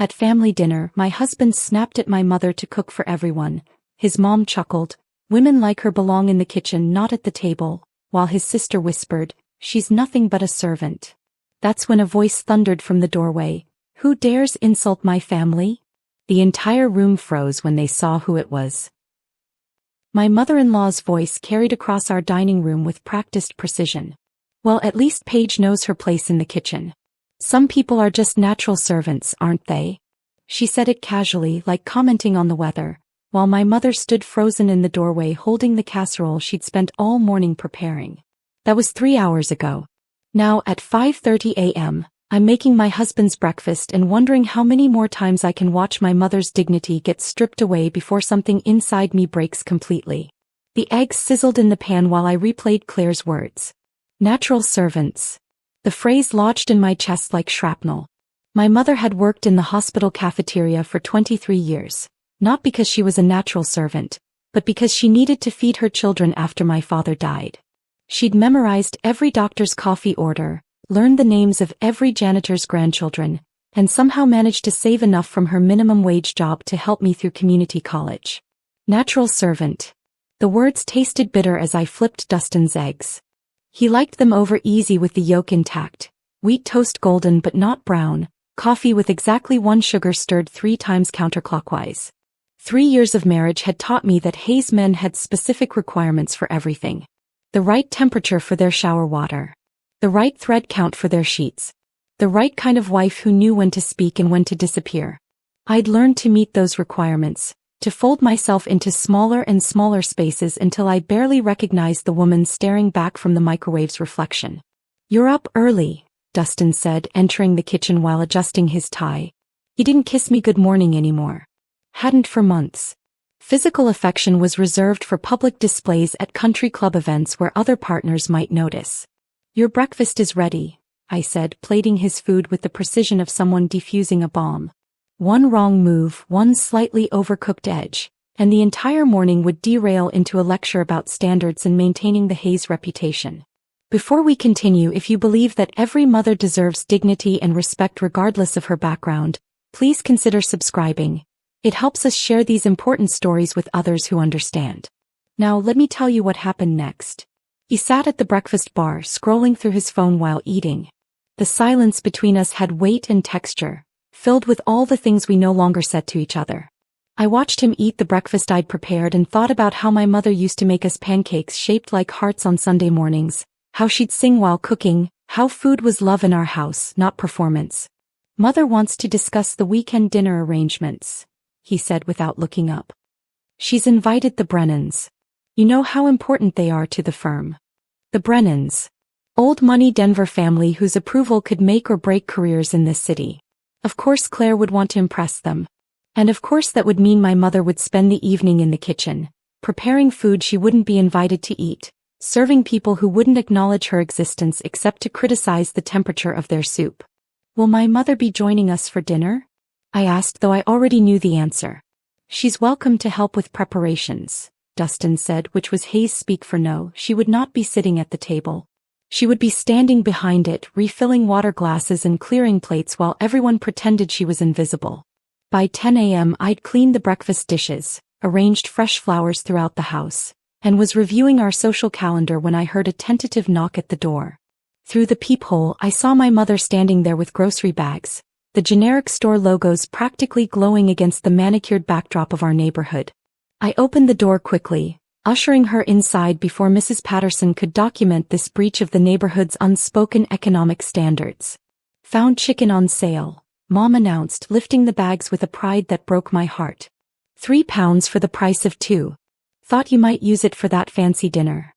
At family dinner, my husband snapped at my mother to cook for everyone. His mom chuckled, "Women like her belong in the kitchen, not at the table," while his sister whispered, "She's nothing but a servant." That's when a voice thundered from the doorway, "Who dares insult my family?" The entire room froze when they saw who it was. My mother-in-law's voice carried across our dining room with practiced precision. "Well, at least Paige knows her place in the kitchen. Some people are just natural servants, aren't they?" She said it casually, like commenting on the weather, while my mother stood frozen in the doorway holding the casserole she'd spent all morning preparing. That was 3 hours ago. Now, at 5:30 a.m., I'm making my husband's breakfast and wondering how many more times I can watch my mother's dignity get stripped away before something inside me breaks completely. The eggs sizzled in the pan while I replayed Claire's words. Natural servants. The phrase lodged in my chest like shrapnel. My mother had worked in the hospital cafeteria for 23 years, not because she was a natural servant, but because she needed to feed her children after my father died. She'd memorized every doctor's coffee order, learned the names of every janitor's grandchildren, and somehow managed to save enough from her minimum wage job to help me through community college. Natural servant. The words tasted bitter as I flipped Dustin's eggs. He liked them over easy with the yolk intact, wheat toast golden but not brown, coffee with exactly 1 sugar stirred 3 times counterclockwise. 3 years of marriage had taught me that Hayes men had specific requirements for everything. The right temperature for their shower water. The right thread count for their sheets. The right kind of wife who knew when to speak and when to disappear. I'd learned to meet those requirements, to fold myself into smaller and smaller spaces until I barely recognized the woman staring back from the microwave's reflection. "You're up early," Dustin said, entering the kitchen while adjusting his tie. He didn't kiss me good morning anymore. Hadn't for months. Physical affection was reserved for public displays at country club events where other partners might notice. "Your breakfast is ready," I said, plating his food with the precision of someone defusing a bomb. One wrong move, one slightly overcooked edge, and the entire morning would derail into a lecture about standards and maintaining the Hayes reputation. Before we continue, if you believe that every mother deserves dignity and respect regardless of her background, please consider subscribing. It helps us share these important stories with others who understand. Now let me tell you what happened next. He sat at the breakfast bar, scrolling through his phone while eating. The silence between us had weight and texture, filled with all the things we no longer said to each other. I watched him eat the breakfast I'd prepared and thought about how my mother used to make us pancakes shaped like hearts on Sunday mornings, how she'd sing while cooking, how food was love in our house, not performance. "Mother wants to discuss the weekend dinner arrangements," he said without looking up. "She's invited the Brennans. You know how important they are to the firm." The Brennans. Old money Denver family whose approval could make or break careers in this city. Of course Claire would want to impress them. And of course that would mean my mother would spend the evening in the kitchen, preparing food she wouldn't be invited to eat, serving people who wouldn't acknowledge her existence except to criticize the temperature of their soup. "Will my mother be joining us for dinner?" I asked, though I already knew the answer. "She's welcome to help with preparations," Dustin said, which was Hayes speak for no. She would not be sitting at the table. She would be standing behind it, refilling water glasses and clearing plates while everyone pretended she was invisible. By 10 a.m. I'd cleaned the breakfast dishes, arranged fresh flowers throughout the house, and was reviewing our social calendar when I heard a tentative knock at the door. Through the peephole, I saw my mother standing there with grocery bags, the generic store logos practically glowing against the manicured backdrop of our neighborhood. I opened the door quickly, ushering her inside before Mrs. Patterson could document this breach of the neighborhood's unspoken economic standards. "Found chicken on sale," Mom announced, lifting the bags with a pride that broke my heart. £3 for the price of 2. "Thought you might use it for that fancy dinner."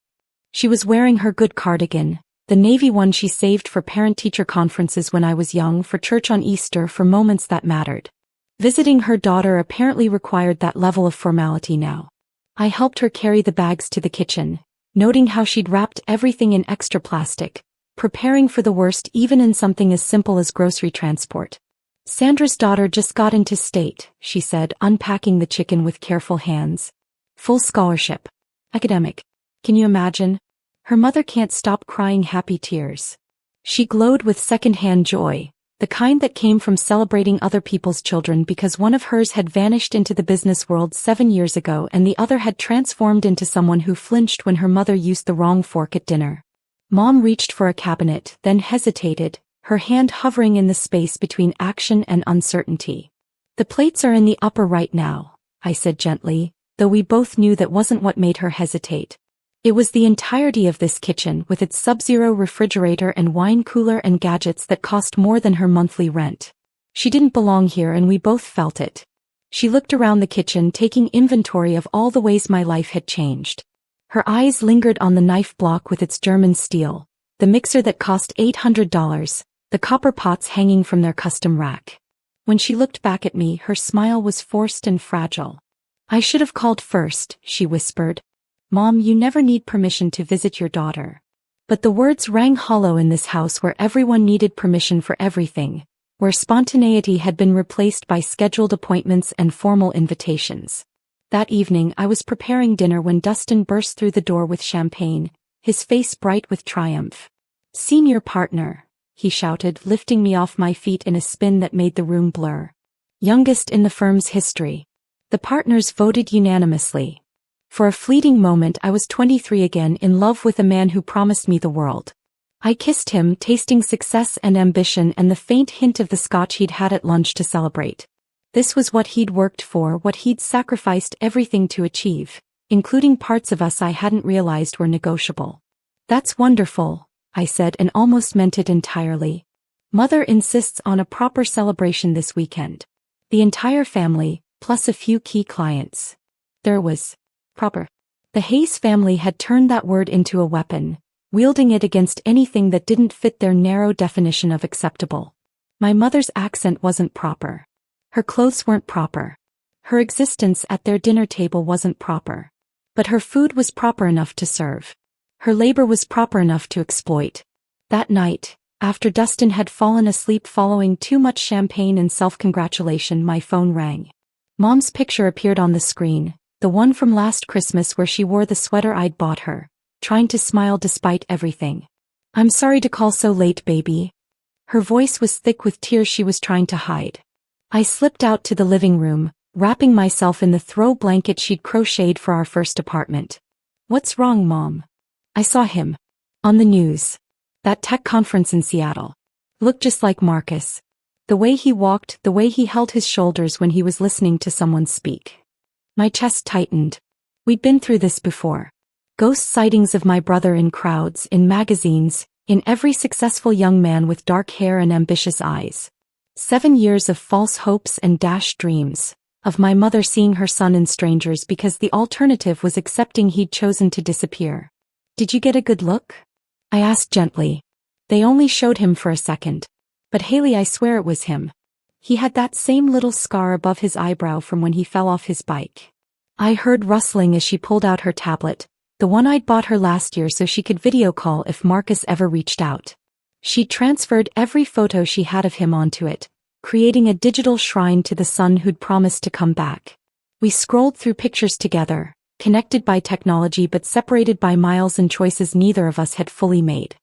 She was wearing her good cardigan, the navy one she saved for parent-teacher conferences when I was young, for church on Easter, for moments that mattered. Visiting her daughter apparently required that level of formality now. I helped her carry the bags to the kitchen, noting how she'd wrapped everything in extra plastic, preparing for the worst even in something as simple as grocery transport. "Sandra's daughter just got into state," she said, unpacking the chicken with careful hands. "Full scholarship. Academic. Can you imagine? Her mother can't stop crying happy tears." She glowed with second-hand joy, The kind that came from celebrating other people's children because one of hers had vanished into the business world 7 years ago and the other had transformed into someone who flinched when her mother used the wrong fork at dinner. Mom reached for a cabinet, then hesitated, her hand hovering in the space between action and uncertainty. "The plates are in the upper right now," I said gently, though we both knew that wasn't what made her hesitate. It was the entirety of this kitchen with its sub-zero refrigerator and wine cooler and gadgets that cost more than her monthly rent. She didn't belong here and we both felt it. She looked around the kitchen taking inventory of all the ways my life had changed. Her eyes lingered on the knife block with its German steel, the mixer that cost $800, the copper pots hanging from their custom rack. When she looked back at me, her smile was forced and fragile. "I should have called first," she whispered. "Mom, you never need permission to visit your daughter." But the words rang hollow in this house where everyone needed permission for everything, where spontaneity had been replaced by scheduled appointments and formal invitations. That evening I was preparing dinner when Dustin burst through the door with champagne, his face bright with triumph. "Senior partner," he shouted, lifting me off my feet in a spin that made the room blur. "Youngest in the firm's history." The partners voted unanimously. For a fleeting moment I was 23 again, in love with a man who promised me the world. I kissed him, tasting success and ambition and the faint hint of the scotch he'd had at lunch to celebrate. This was what he'd worked for, what he'd sacrificed everything to achieve, including parts of us I hadn't realized were negotiable. "That's wonderful," I said, and almost meant it entirely. "Mother insists on a proper celebration this weekend. The entire family, plus a few key clients." There was proper. The Hayes family had turned that word into a weapon, wielding it against anything that didn't fit their narrow definition of acceptable. My mother's accent wasn't proper. Her clothes weren't proper. Her existence at their dinner table wasn't proper. But her food was proper enough to serve. Her labor was proper enough to exploit. That night, after Dustin had fallen asleep following too much champagne and self-congratulation, my phone rang. Mom's picture appeared on the screen, the one from last Christmas where she wore the sweater I'd bought her, trying to smile despite everything. "I'm sorry to call so late, baby." Her voice was thick with tears she was trying to hide. I slipped out to the living room, wrapping myself in the throw blanket she'd crocheted for our first apartment. "What's wrong, Mom?" "I saw him. On the news. That tech conference in Seattle. Looked just like Marcus. The way he walked, the way he held his shoulders when he was listening to someone speak." My chest tightened. We'd been through this before. Ghost sightings of my brother in crowds, in magazines, in every successful young man with dark hair and ambitious eyes. 7 years of false hopes and dashed dreams, of my mother seeing her son in strangers because the alternative was accepting he'd chosen to disappear. "Did you get a good look?" I asked gently. "They only showed him for a second. But Haley, I swear it was him. He had that same little scar above his eyebrow from when he fell off his bike." I heard rustling as she pulled out her tablet, the one I'd bought her last year so she could video call if Marcus ever reached out. She transferred every photo she had of him onto it, creating a digital shrine to the son who'd promised to come back. We scrolled through pictures together, connected by technology but separated by miles and choices neither of us had fully made.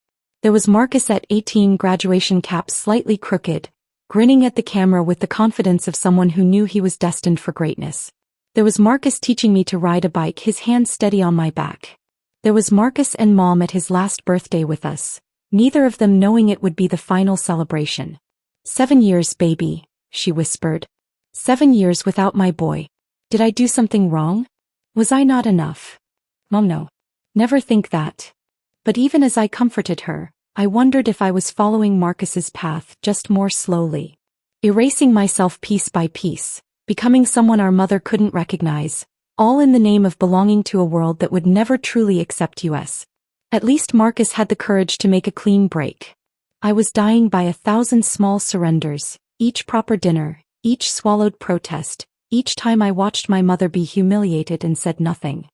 There was Marcus at 18, graduation cap slightly crooked, grinning at the camera with the confidence of someone who knew he was destined for greatness. There was Marcus teaching me to ride a bike, his hand steady on my back. There was Marcus and Mom at his last birthday with us, neither of them knowing it would be the final celebration. 7 years, baby," she whispered. 7 years without my boy. Did I do something wrong? Was I not enough? Mom, no. Never think that. But even as I comforted her, I wondered if I was following Marcus's path, just more slowly. Erasing myself piece by piece, becoming someone our mother couldn't recognize, all in the name of belonging to a world that would never truly accept us. At least Marcus had the courage to make a clean break. I was dying by 1,000 small surrenders, each proper dinner, each swallowed protest, each time I watched my mother be humiliated and said nothing.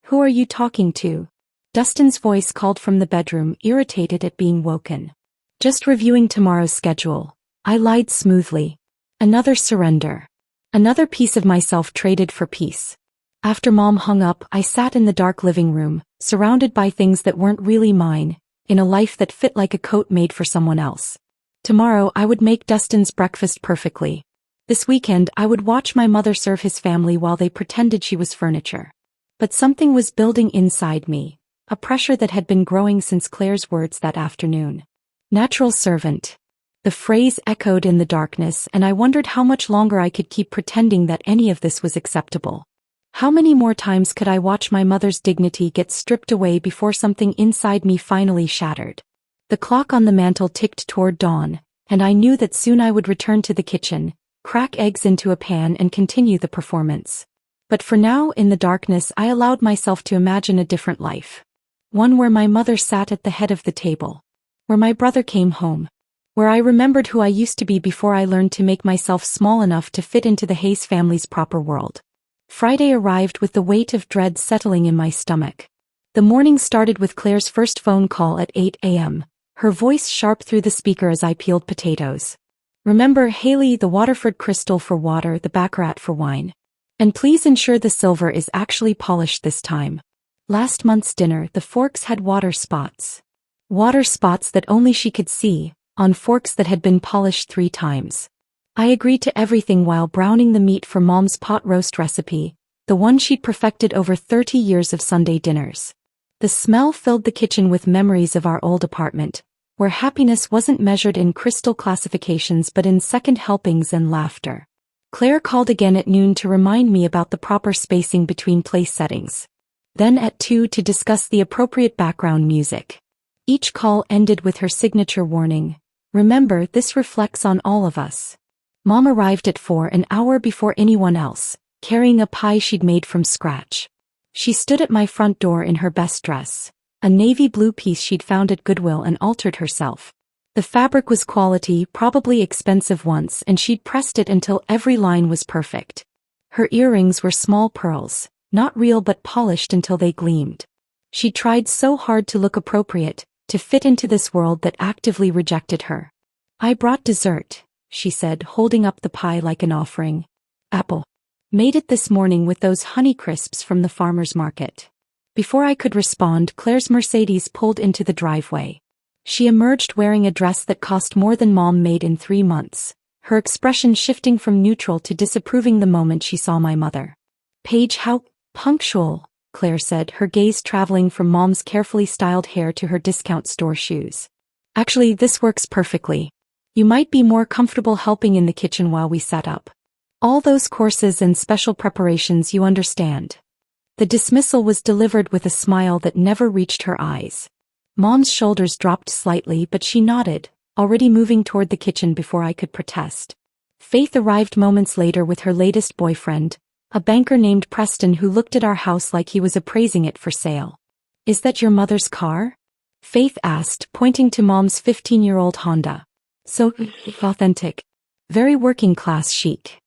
"Who are you talking to?" Dustin's voice called from the bedroom, irritated at being woken. "Just reviewing tomorrow's schedule," I lied smoothly. Another surrender. Another piece of myself traded for peace. After Mom hung up, I sat in the dark living room, surrounded by things that weren't really mine, in a life that fit like a coat made for someone else. Tomorrow I would make Dustin's breakfast perfectly. This weekend I would watch my mother serve his family while they pretended she was furniture. But something was building inside me, a pressure that had been growing since Claire's words that afternoon. Natural servant. The phrase echoed in the darkness, and I wondered how much longer I could keep pretending that any of this was acceptable. How many more times could I watch my mother's dignity get stripped away before something inside me finally shattered? The clock on the mantel ticked toward dawn, and I knew that soon I would return to the kitchen, crack eggs into a pan and continue the performance. But for now, in the darkness, I allowed myself to imagine a different life. One where my mother sat at the head of the table. Where my brother came home. Where I remembered who I used to be before I learned to make myself small enough to fit into the Hayes family's proper world. Friday arrived with the weight of dread settling in my stomach. The morning started with Claire's first phone call at 8 a.m., her voice sharp through the speaker as I peeled potatoes. Remember, Haley, the Waterford crystal for water, the baccarat for wine. And please ensure the silver is actually polished this time. Last month's dinner, the forks had water spots. Water spots that only she could see, on forks that had been polished 3 times. I agreed to everything while browning the meat for Mom's pot roast recipe, the one she'd perfected over 30 years of Sunday dinners. The smell filled the kitchen with memories of our old apartment, where happiness wasn't measured in crystal classifications but in second helpings and laughter. Claire called again at noon to remind me about the proper spacing between place settings. Then at 2 to discuss the appropriate background music. Each call ended with her signature warning. Remember, this reflects on all of us. Mom arrived at 4, an hour before anyone else, carrying a pie she'd made from scratch. She stood at my front door in her best dress, a navy blue piece she'd found at Goodwill and altered herself. The fabric was quality, probably expensive once, and she'd pressed it until every line was perfect. Her earrings were small pearls, not real but polished until they gleamed. She tried so hard to look appropriate, to fit into this world that actively rejected her. I brought dessert, she said, holding up the pie like an offering. Apple. Made it this morning with those Honey Crisps from the farmer's market. Before I could respond, Claire's Mercedes pulled into the driveway. She emerged wearing a dress that cost more than Mom made in 3 months, her expression shifting from neutral to disapproving the moment she saw my mother. Paige, how punctual, Claire said, her gaze traveling from Mom's carefully styled hair to her discount store shoes. Actually, this works perfectly. You might be more comfortable helping in the kitchen while we set up. All those courses and special preparations, you understand. The dismissal was delivered with a smile that never reached her eyes. Mom's shoulders dropped slightly, but she nodded, already moving toward the kitchen before I could protest. Faith arrived moments later with her latest boyfriend, a banker named Preston who looked at our house like he was appraising it for sale. Is that your mother's car? Faith asked, pointing to Mom's 15-year-old Honda. So authentic. Very working class chic.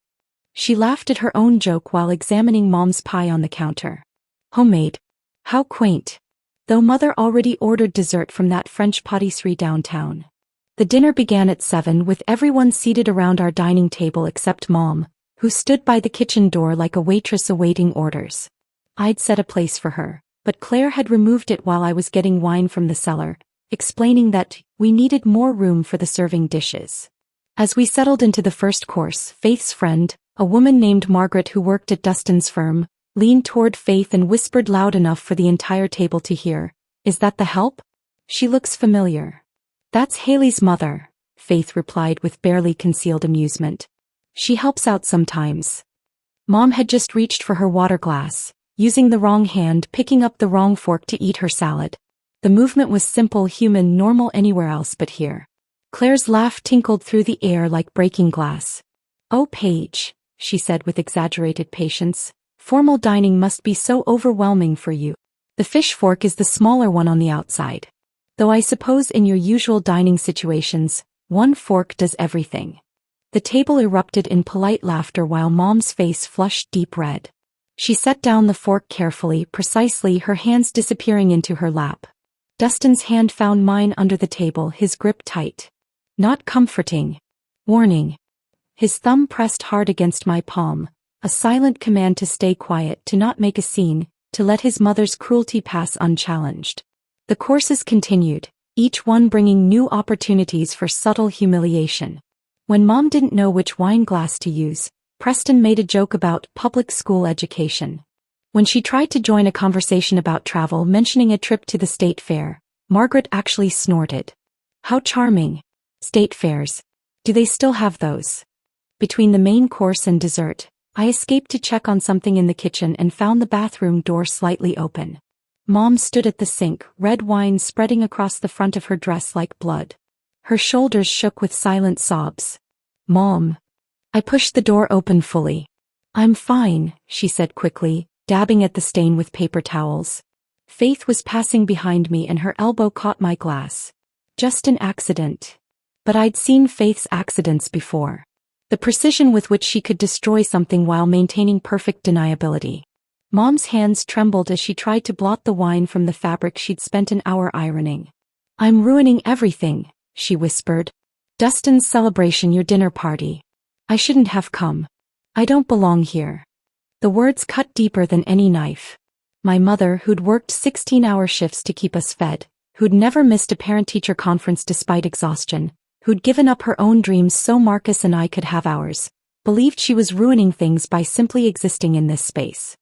She laughed at her own joke while examining Mom's pie on the counter. Homemade. How quaint. Though Mother already ordered dessert from that French patisserie downtown. The dinner began at 7 with everyone seated around our dining table except Mom, who stood by the kitchen door like a waitress awaiting orders. I'd set a place for her, but Claire had removed it while I was getting wine from the cellar, explaining that we needed more room for the serving dishes. As we settled into the first course, Faith's friend, a woman named Margaret who worked at Dustin's firm, leaned toward Faith and whispered loud enough for the entire table to hear, "Is that the help? She looks familiar." "That's Haley's mother," Faith replied with barely concealed amusement. "She helps out sometimes." Mom had just reached for her water glass, using the wrong hand, picking up the wrong fork to eat her salad. The movement was simple, human, normal anywhere else but here. Claire's laugh tinkled through the air like breaking glass. "Oh, Paige," she said with exaggerated patience, "formal dining must be so overwhelming for you. The fish fork is the smaller one on the outside. Though I suppose in your usual dining situations, one fork does everything." The table erupted in polite laughter while Mom's face flushed deep red. She set down the fork carefully, precisely, her hands disappearing into her lap. Dustin's hand found mine under the table, his grip tight. Not comforting. Warning. His thumb pressed hard against my palm, a silent command to stay quiet, to not make a scene, to let his mother's cruelty pass unchallenged. The courses continued, each one bringing new opportunities for subtle humiliation. When Mom didn't know which wine glass to use, Preston made a joke about public school education. When she tried to join a conversation about travel, mentioning a trip to the state fair, Margaret actually snorted. How charming. State fairs. Do they still have those? Between the main course and dessert, I escaped to check on something in the kitchen and found the bathroom door slightly open. Mom stood at the sink, red wine spreading across the front of her dress like blood. Her shoulders shook with silent sobs. Mom. I pushed the door open fully. I'm fine, she said quickly, dabbing at the stain with paper towels. Faith was passing behind me and her elbow caught my glass. Just an accident. But I'd seen Faith's accidents before. The precision with which she could destroy something while maintaining perfect deniability. Mom's hands trembled as she tried to blot the wine from the fabric she'd spent an hour ironing. I'm ruining everything, she whispered. Dustin's celebration, your dinner party. I shouldn't have come. I don't belong here. The words cut deeper than any knife. My mother, who'd worked 16-hour shifts to keep us fed, who'd never missed a parent-teacher conference despite exhaustion, who'd given up her own dreams so Marcus and I could have ours, believed she was ruining things by simply existing in this space.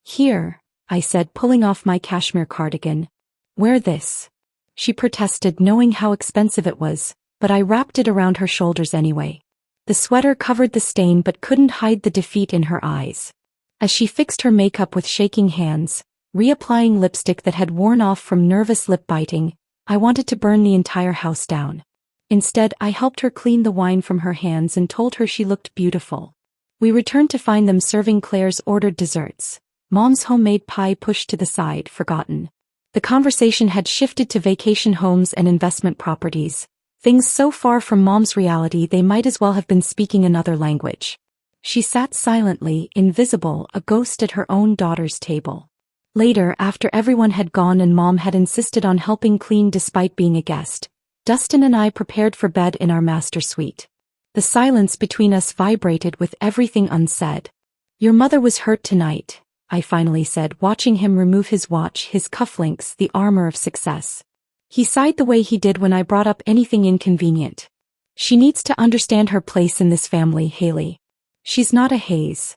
Here, I said, pulling off my cashmere cardigan. Wear this. She protested, knowing how expensive it was, but I wrapped it around her shoulders anyway. The sweater covered the stain but couldn't hide the defeat in her eyes. As she fixed her makeup with shaking hands, reapplying lipstick that had worn off from nervous lip biting, I wanted to burn the entire house down. Instead, I helped her clean the wine from her hands and told her she looked beautiful. We returned to find them serving Claire's ordered desserts. Mom's homemade pie pushed to the side, forgotten. The conversation had shifted to vacation homes and investment properties. Things so far from Mom's reality they might as well have been speaking another language. She sat silently, invisible, a ghost at her own daughter's table. Later, after everyone had gone and Mom had insisted on helping clean despite being a guest, Dustin and I prepared for bed in our master suite. The silence between us vibrated with everything unsaid. Your mother was hurt tonight, I finally said, watching him remove his watch, his cufflinks, the armor of success. He sighed the way he did when I brought up anything inconvenient. She needs to understand her place in this family, Haley. She's not a Hayes.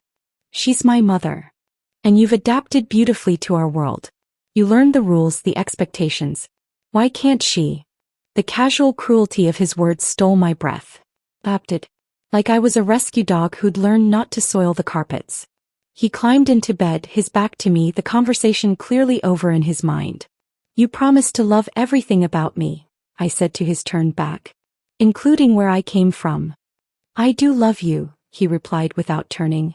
She's my mother. And you've adapted beautifully to our world. You learned the rules, the expectations. Why can't she? The casual cruelty of his words stole my breath. Adapted. Like I was a rescue dog who'd learned not to soil the carpets. He climbed into bed, his back to me, the conversation clearly over in his mind. You promised to love everything about me, I said to his turned back. Including where I came from. I do love you, he replied without turning.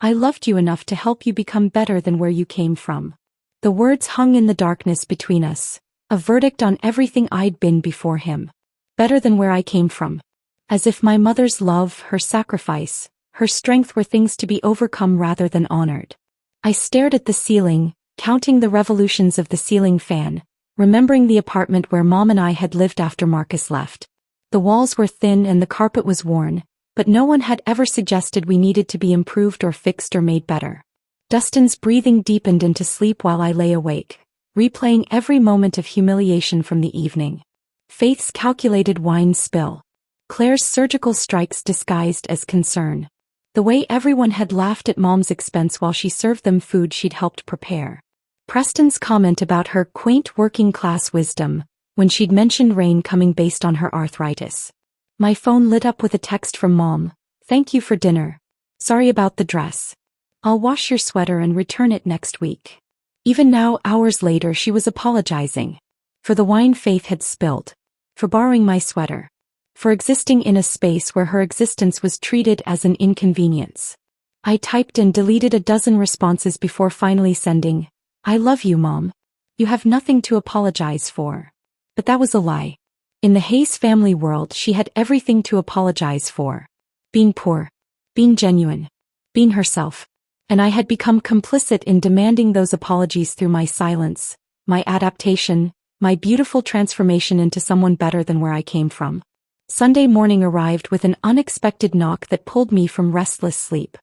I loved you enough to help you become better than where you came from. The words hung in the darkness between us, a verdict on everything I'd been before him. Better than where I came from. As if my mother's love, her sacrifice, her strength were things to be overcome rather than honored. I stared at the ceiling, counting the revolutions of the ceiling fan, remembering the apartment where Mom and I had lived after Marcus left. The walls were thin and the carpet was worn, but no one had ever suggested we needed to be improved or fixed or made better. Dustin's breathing deepened into sleep while I lay awake, replaying every moment of humiliation from the evening. Faith's calculated wine spill. Claire's surgical strikes disguised as concern. The way everyone had laughed at Mom's expense while she served them food she'd helped prepare. Preston's comment about her quaint working-class wisdom, when she'd mentioned rain coming based on her arthritis. My phone lit up with a text from Mom. Thank you for dinner. Sorry about the dress. I'll wash your sweater and return it next week. Even now, hours later, she was apologizing. For the wine Faith had spilled. For borrowing my sweater. For existing in a space where her existence was treated as an inconvenience. I typed and deleted a dozen responses before finally sending, I love you, Mom. You have nothing to apologize for. But that was a lie. In the Hayes family world, she had everything to apologize for. Being poor. Being genuine. Being herself. And I had become complicit in demanding those apologies through my silence, my adaptation, my beautiful transformation into someone better than where I came from. Sunday morning arrived with an unexpected knock that pulled me from restless sleep.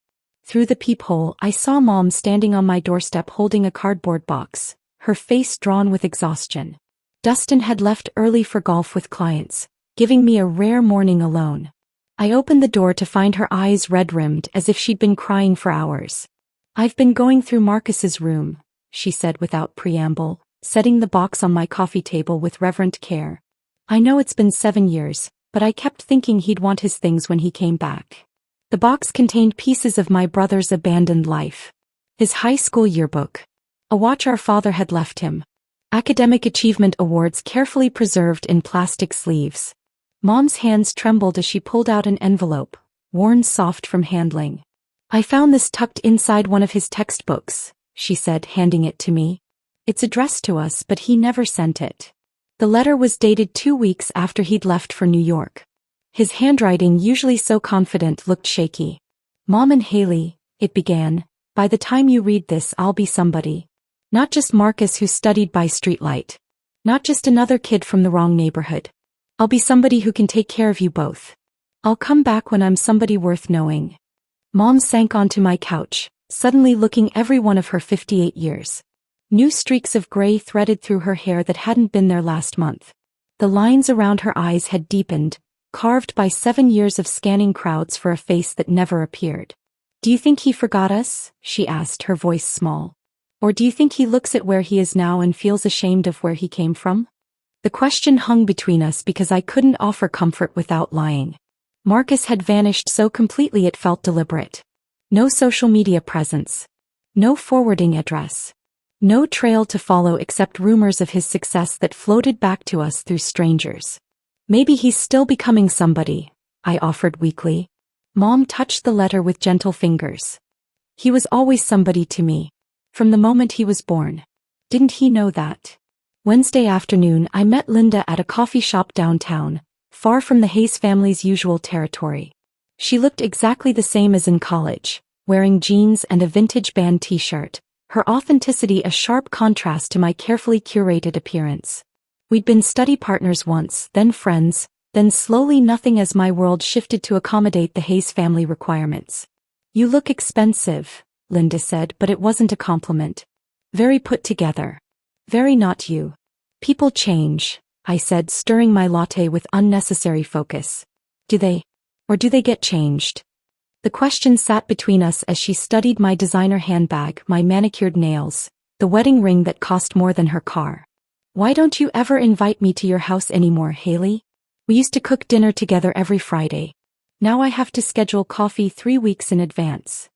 Through the peephole, I saw Mom standing on my doorstep holding a cardboard box, her face drawn with exhaustion. Dustin had left early for golf with clients, giving me a rare morning alone. I opened the door to find her eyes red-rimmed as if she'd been crying for hours. "I've been going through Marcus's room," she said without preamble, setting the box on my coffee table with reverent care. "I know it's been 7 years, but I kept thinking he'd want his things when he came back." The box contained pieces of my brother's abandoned life. His high school yearbook. A watch our father had left him. Academic achievement awards carefully preserved in plastic sleeves. Mom's hands trembled as she pulled out an envelope, worn soft from handling. "I found this tucked inside one of his textbooks," she said, handing it to me. "It's addressed to us, but he never sent it." The letter was dated 2 weeks after he'd left for New York. His handwriting, usually so confident, looked shaky. "Mom and Haley," it began, "by the time you read this I'll be somebody. Not just Marcus who studied by streetlight. Not just another kid from the wrong neighborhood. I'll be somebody who can take care of you both. I'll come back when I'm somebody worth knowing." Mom sank onto my couch, suddenly looking every one of her 58 years. New streaks of gray threaded through her hair that hadn't been there last month. The lines around her eyes had deepened, carved by 7 years of scanning crowds for a face that never appeared. "Do you think he forgot us?" she asked, her voice small. "Or do you think he looks at where he is now and feels ashamed of where he came from?" The question hung between us because I couldn't offer comfort without lying. Marcus had vanished so completely it felt deliberate. No social media presence. No forwarding address. No trail to follow except rumors of his success that floated back to us through strangers. "Maybe he's still becoming somebody," I offered weakly. Mom touched the letter with gentle fingers. "He was always somebody to me. From the moment he was born. Didn't he know that?" Wednesday afternoon I met Linda at a coffee shop downtown, far from the Hayes family's usual territory. She looked exactly the same as in college, wearing jeans and a vintage band t-shirt, her authenticity a sharp contrast to my carefully curated appearance. We'd been study partners once, then friends, then slowly nothing as my world shifted to accommodate the Hayes family requirements. "You look expensive," Linda said, but it wasn't a compliment. "Very put together. Very not you." "People change," I said, stirring my latte with unnecessary focus. "Do they? Or do they get changed?" The question sat between us as she studied my designer handbag, my manicured nails, the wedding ring that cost more than her car. "Why don't you ever invite me to your house anymore, Haley? We used to cook dinner together every Friday. Now I have to schedule coffee 3 weeks in advance.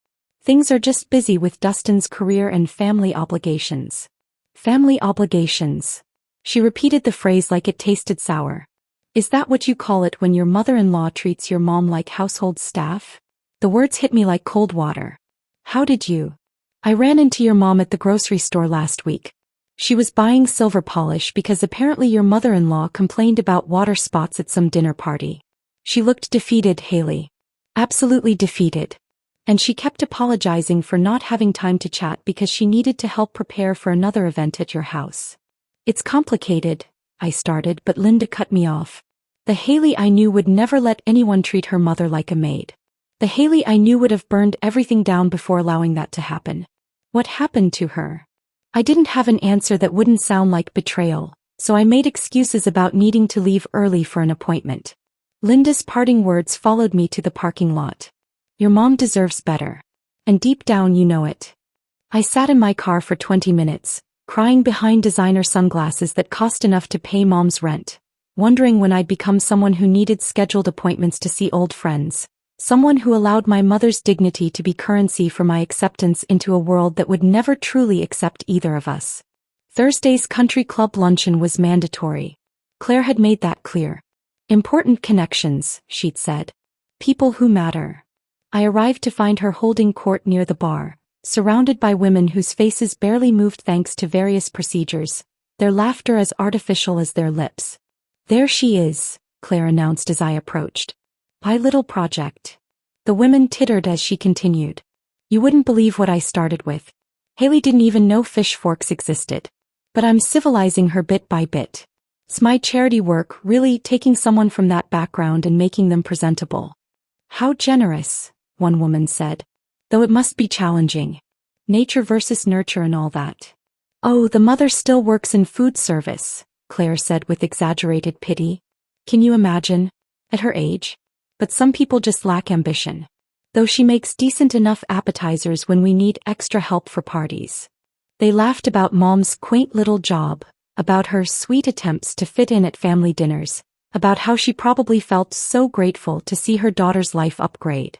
Things are just busy with Dustin's career and family obligations." "Family obligations." She repeated the phrase like it tasted sour. "Is that what you call it when your mother-in-law treats your mom like household staff?" The words hit me like cold water. "How did you?" "I ran into your mom at the grocery store last week. She was buying silver polish because apparently your mother-in-law complained about water spots at some dinner party. She looked defeated, Haley. Absolutely defeated. And she kept apologizing for not having time to chat because she needed to help prepare for another event at your house." "It's complicated," I started, but Linda cut me off. "The Haley I knew would never let anyone treat her mother like a maid. The Haley I knew would have burned everything down before allowing that to happen." "What happened to her?" I didn't have an answer that wouldn't sound like betrayal, so I made excuses about needing to leave early for an appointment. Linda's parting words followed me to the parking lot. "Your mom deserves better. And deep down you know it." I sat in my car for 20 minutes, crying behind designer sunglasses that cost enough to pay Mom's rent, wondering when I'd become someone who needed scheduled appointments to see old friends, someone who allowed my mother's dignity to be currency for my acceptance into a world that would never truly accept either of us. Thursday's country club luncheon was mandatory. Claire had made that clear. "Important connections," she'd said. "People who matter." I arrived to find her holding court near the bar, surrounded by women whose faces barely moved thanks to various procedures, their laughter as artificial as their lips. "There she is," Claire announced as I approached. "My little project." The women tittered as she continued. "You wouldn't believe what I started with. Haley didn't even know fish forks existed. But I'm civilizing her bit by bit. It's my charity work, really, taking someone from that background and making them presentable." "How generous," one woman said. "Though it must be challenging. Nature versus nurture and all that." "Oh, the mother still works in food service," Claire said with exaggerated pity. Can you imagine? At her age? But some people just lack ambition. Though she makes decent enough appetizers when we need extra help for parties. They laughed about Mom's quaint little job, about her sweet attempts to fit in at family dinners, about how she probably felt so grateful to see her daughter's life upgrade.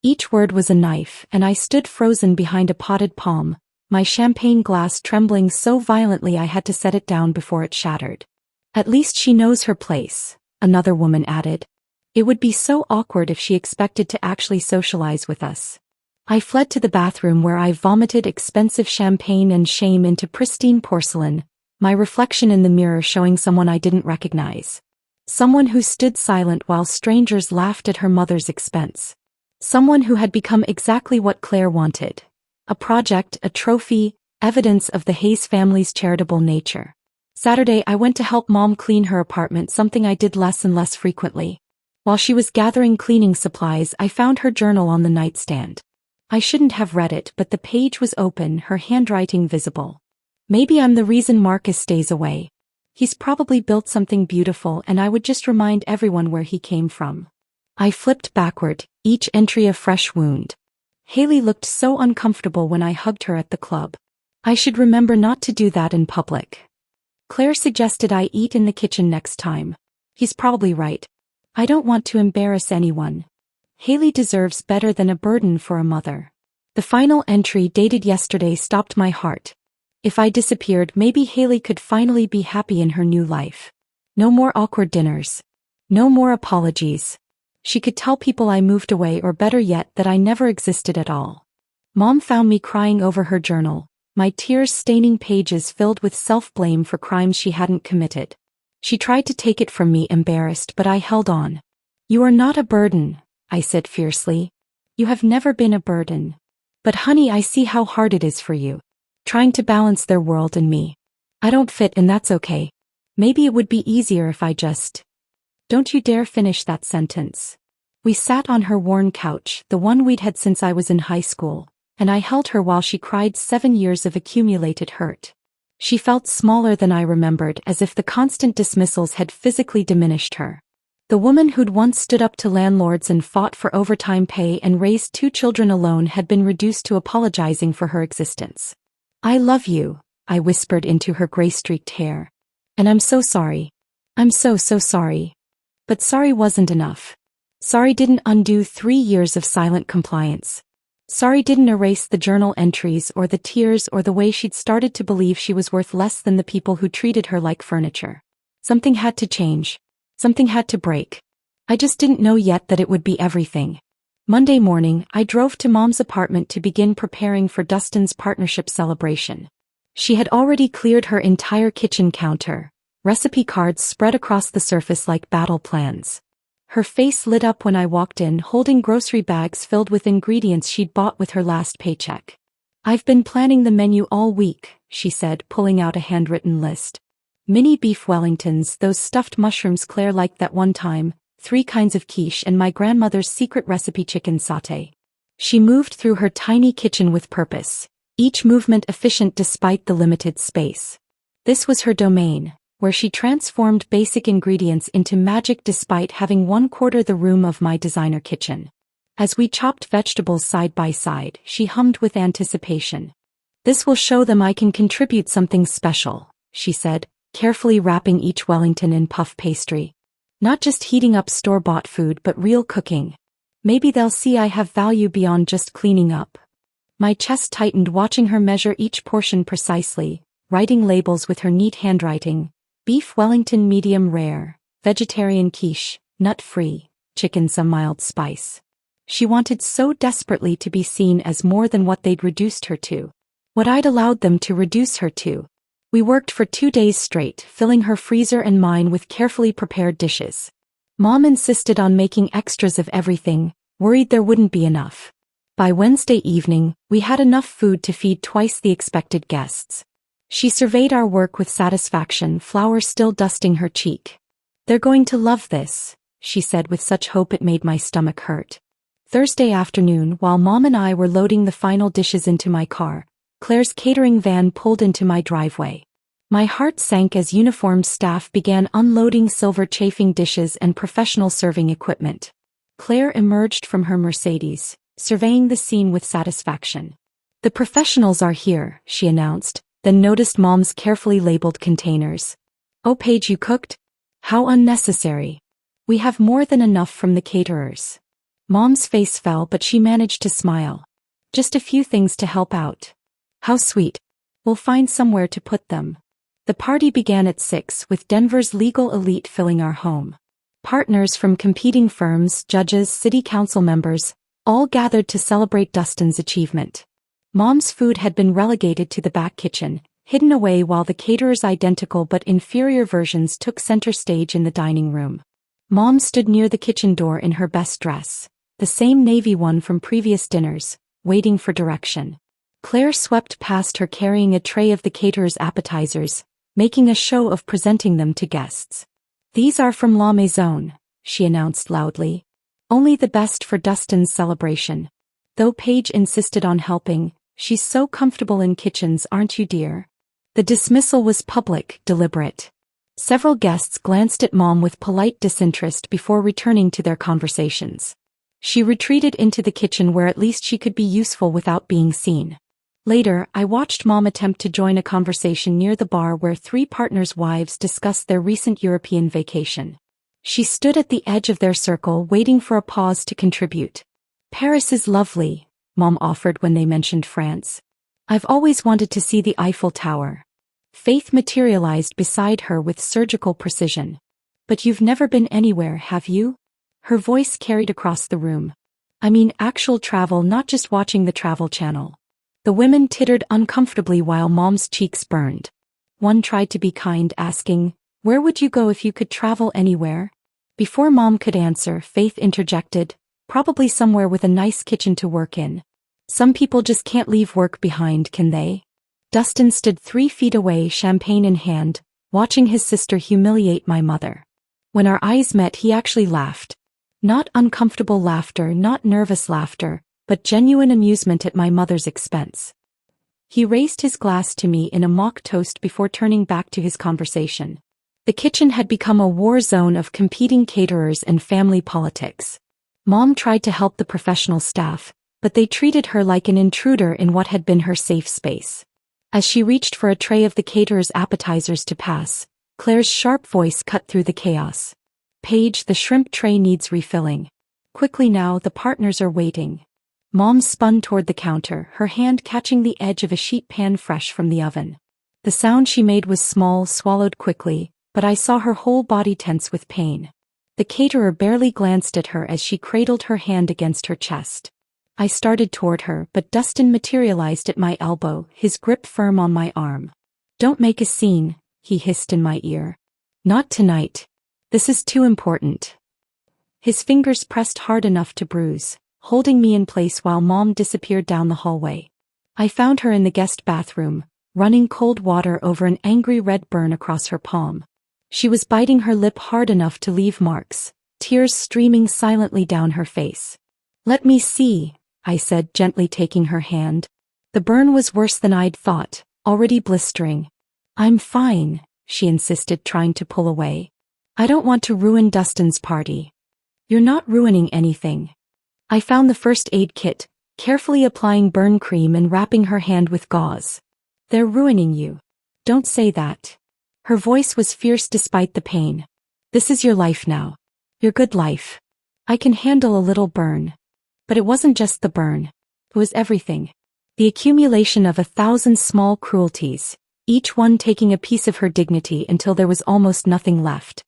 Each word was a knife, and I stood frozen behind a potted palm, my champagne glass trembling so violently I had to set it down before it shattered. At least she knows her place, another woman added. It would be so awkward if she expected to actually socialize with us. I fled to the bathroom where I vomited expensive champagne and shame into pristine porcelain, my reflection in the mirror showing someone I didn't recognize. Someone who stood silent while strangers laughed at her mother's expense. Someone who had become exactly what Claire wanted. A project, a trophy, evidence of the Hayes family's charitable nature. Saturday I went to help Mom clean her apartment, something I did less and less frequently. While she was gathering cleaning supplies, I found her journal on the nightstand. I shouldn't have read it, but the page was open, her handwriting visible. Maybe I'm the reason Marcus stays away. He's probably built something beautiful and I would just remind everyone where he came from. I flipped backward, each entry a fresh wound. Haley looked so uncomfortable when I hugged her at the club. I should remember not to do that in public. Claire suggested I eat in the kitchen next time. He's probably right. I don't want to embarrass anyone. Haley deserves better than a burden for a mother. The final entry dated yesterday stopped my heart. If I disappeared, maybe Haley could finally be happy in her new life. No more awkward dinners. No more apologies. She could tell people I moved away, or better yet, that I never existed at all. Mom found me crying over her journal, my tears staining pages filled with self-blame for crimes she hadn't committed. She tried to take it from me, embarrassed, but I held on. You are not a burden, I said fiercely. You have never been a burden. But honey, I see how hard it is for you. Trying to balance their world and me. I don't fit, and that's okay. Maybe it would be easier if I just... Don't you dare finish that sentence. We sat on her worn couch, the one we'd had since I was in high school, and I held her while she cried 7 years of accumulated hurt. She felt smaller than I remembered, as if the constant dismissals had physically diminished her. The woman who'd once stood up to landlords and fought for overtime pay and raised 2 children alone had been reduced to apologizing for her existence. I love you, I whispered into her gray-streaked hair. And I'm so sorry. I'm so sorry. But sorry wasn't enough. Sorry didn't undo 3 years of silent compliance. Sorry didn't erase the journal entries or the tears or the way she'd started to believe she was worth less than the people who treated her like furniture. Something had to change. Something had to break. I just didn't know yet that it would be everything. Monday morning, I drove to Mom's apartment to begin preparing for Dustin's partnership celebration. She had already cleared her entire kitchen counter, recipe cards spread across the surface like battle plans. Her face lit up when I walked in, holding grocery bags filled with ingredients she'd bought with her last paycheck. I've been planning the menu all week, she said, pulling out a handwritten list. Mini beef Wellingtons, those stuffed mushrooms Claire liked that one time, 3 kinds of quiche, and my grandmother's secret recipe chicken sauté. She moved through her tiny kitchen with purpose, each movement efficient despite the limited space. This was her domain, where she transformed basic ingredients into magic despite having 1/4 the room of my designer kitchen. As we chopped vegetables side by side, she hummed with anticipation. This will show them I can contribute something special, she said, carefully wrapping each Wellington in puff pastry. Not just heating up store-bought food but real cooking. Maybe they'll see I have value beyond just cleaning up. My chest tightened watching her measure each portion precisely, writing labels with her neat handwriting. Beef Wellington medium rare, vegetarian quiche, nut-free, chicken some mild spice. She wanted so desperately to be seen as more than what they'd reduced her to. What I'd allowed them to reduce her to. We worked for 2 days straight, filling her freezer and mine with carefully prepared dishes. Mom insisted on making extras of everything, worried there wouldn't be enough. By Wednesday evening, we had enough food to feed twice the expected guests. She surveyed our work with satisfaction, flour still dusting her cheek. They're going to love this, she said with such hope it made my stomach hurt. Thursday afternoon, while Mom and I were loading the final dishes into my car, Claire's catering van pulled into my driveway. My heart sank as uniformed staff began unloading silver chafing dishes and professional serving equipment. Claire emerged from her Mercedes, surveying the scene with satisfaction. "The professionals are here," she announced, then noticed Mom's carefully labeled containers. "Oh, Paige, you cooked? How unnecessary. We have more than enough from the caterers." Mom's face fell, but she managed to smile. "Just a few things to help out." "How sweet. We'll find somewhere to put them." The party began at 6, with Denver's legal elite filling our home. Partners from competing firms, judges, city council members, all gathered to celebrate Dustin's achievement. Mom's food had been relegated to the back kitchen, hidden away, while the caterer's identical but inferior versions took center stage in the dining room. Mom stood near the kitchen door in her best dress, the same navy one from previous dinners, waiting for direction. Claire swept past her carrying a tray of the caterer's appetizers, making a show of presenting them to guests. "These are from La Maison," she announced loudly. "Only the best for Dustin's celebration." Though Paige insisted on helping, "She's so comfortable in kitchens, aren't you, dear?" The dismissal was public, deliberate. Several guests glanced at Mom with polite disinterest before returning to their conversations. She retreated into the kitchen where at least she could be useful without being seen. Later, I watched Mom attempt to join a conversation near the bar where 3 partners' wives discussed their recent European vacation. She stood at the edge of their circle, waiting for a pause to contribute. "Paris is lovely," Mom offered when they mentioned France. "I've always wanted to see the Eiffel Tower." Faith materialized beside her with surgical precision. "But you've never been anywhere, have you?" Her voice carried across the room. "I mean actual travel, not just watching the Travel Channel." The women tittered uncomfortably while Mom's cheeks burned. One tried to be kind, asking, "Where would you go if you could travel anywhere?" Before Mom could answer, Faith interjected, "Probably somewhere with a nice kitchen to work in. Some people just can't leave work behind, can they?" Dustin stood 3 feet away, champagne in hand, watching his sister humiliate my mother. When our eyes met, he actually laughed. Not uncomfortable laughter, not nervous laughter, but genuine amusement at my mother's expense. He raised his glass to me in a mock toast before turning back to his conversation. The kitchen had become a war zone of competing caterers and family politics. Mom tried to help the professional staff, but they treated her like an intruder in what had been her safe space. As she reached for a tray of the caterer's appetizers to pass, Claire's sharp voice cut through the chaos. "Paige, the shrimp tray needs refilling. Quickly now, the partners are waiting." Mom spun toward the counter, her hand catching the edge of a sheet pan fresh from the oven. The sound she made was small, swallowed quickly, but I saw her whole body tense with pain. The caterer barely glanced at her as she cradled her hand against her chest. I started toward her, but Dustin materialized at my elbow, his grip firm on my arm. "Don't make a scene," he hissed in my ear. "Not tonight. This is too important." His fingers pressed hard enough to bruise, holding me in place while Mom disappeared down the hallway. I found her in the guest bathroom, running cold water over an angry red burn across her palm. She was biting her lip hard enough to leave marks, tears streaming silently down her face. "Let me see," I said, gently taking her hand. The burn was worse than I'd thought, already blistering. "I'm fine," she insisted, trying to pull away. "I don't want to ruin Dustin's party." "You're not ruining anything." I found the first aid kit, carefully applying burn cream and wrapping her hand with gauze. "They're ruining you." "Don't say that." Her voice was fierce despite the pain. "This is your life now. Your good life. I can handle a little burn." But it wasn't just the burn. It was everything. The accumulation of 1,000 small cruelties, each one taking a piece of her dignity until there was almost nothing left.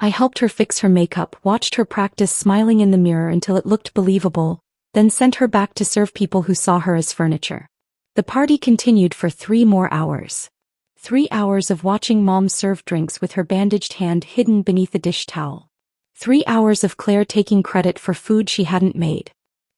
I helped her fix her makeup, watched her practice smiling in the mirror until it looked believable, then sent her back to serve people who saw her as furniture. The party continued for 3 more hours. 3 hours of watching Mom serve drinks with her bandaged hand hidden beneath a dish towel. 3 hours of Claire taking credit for food she hadn't made.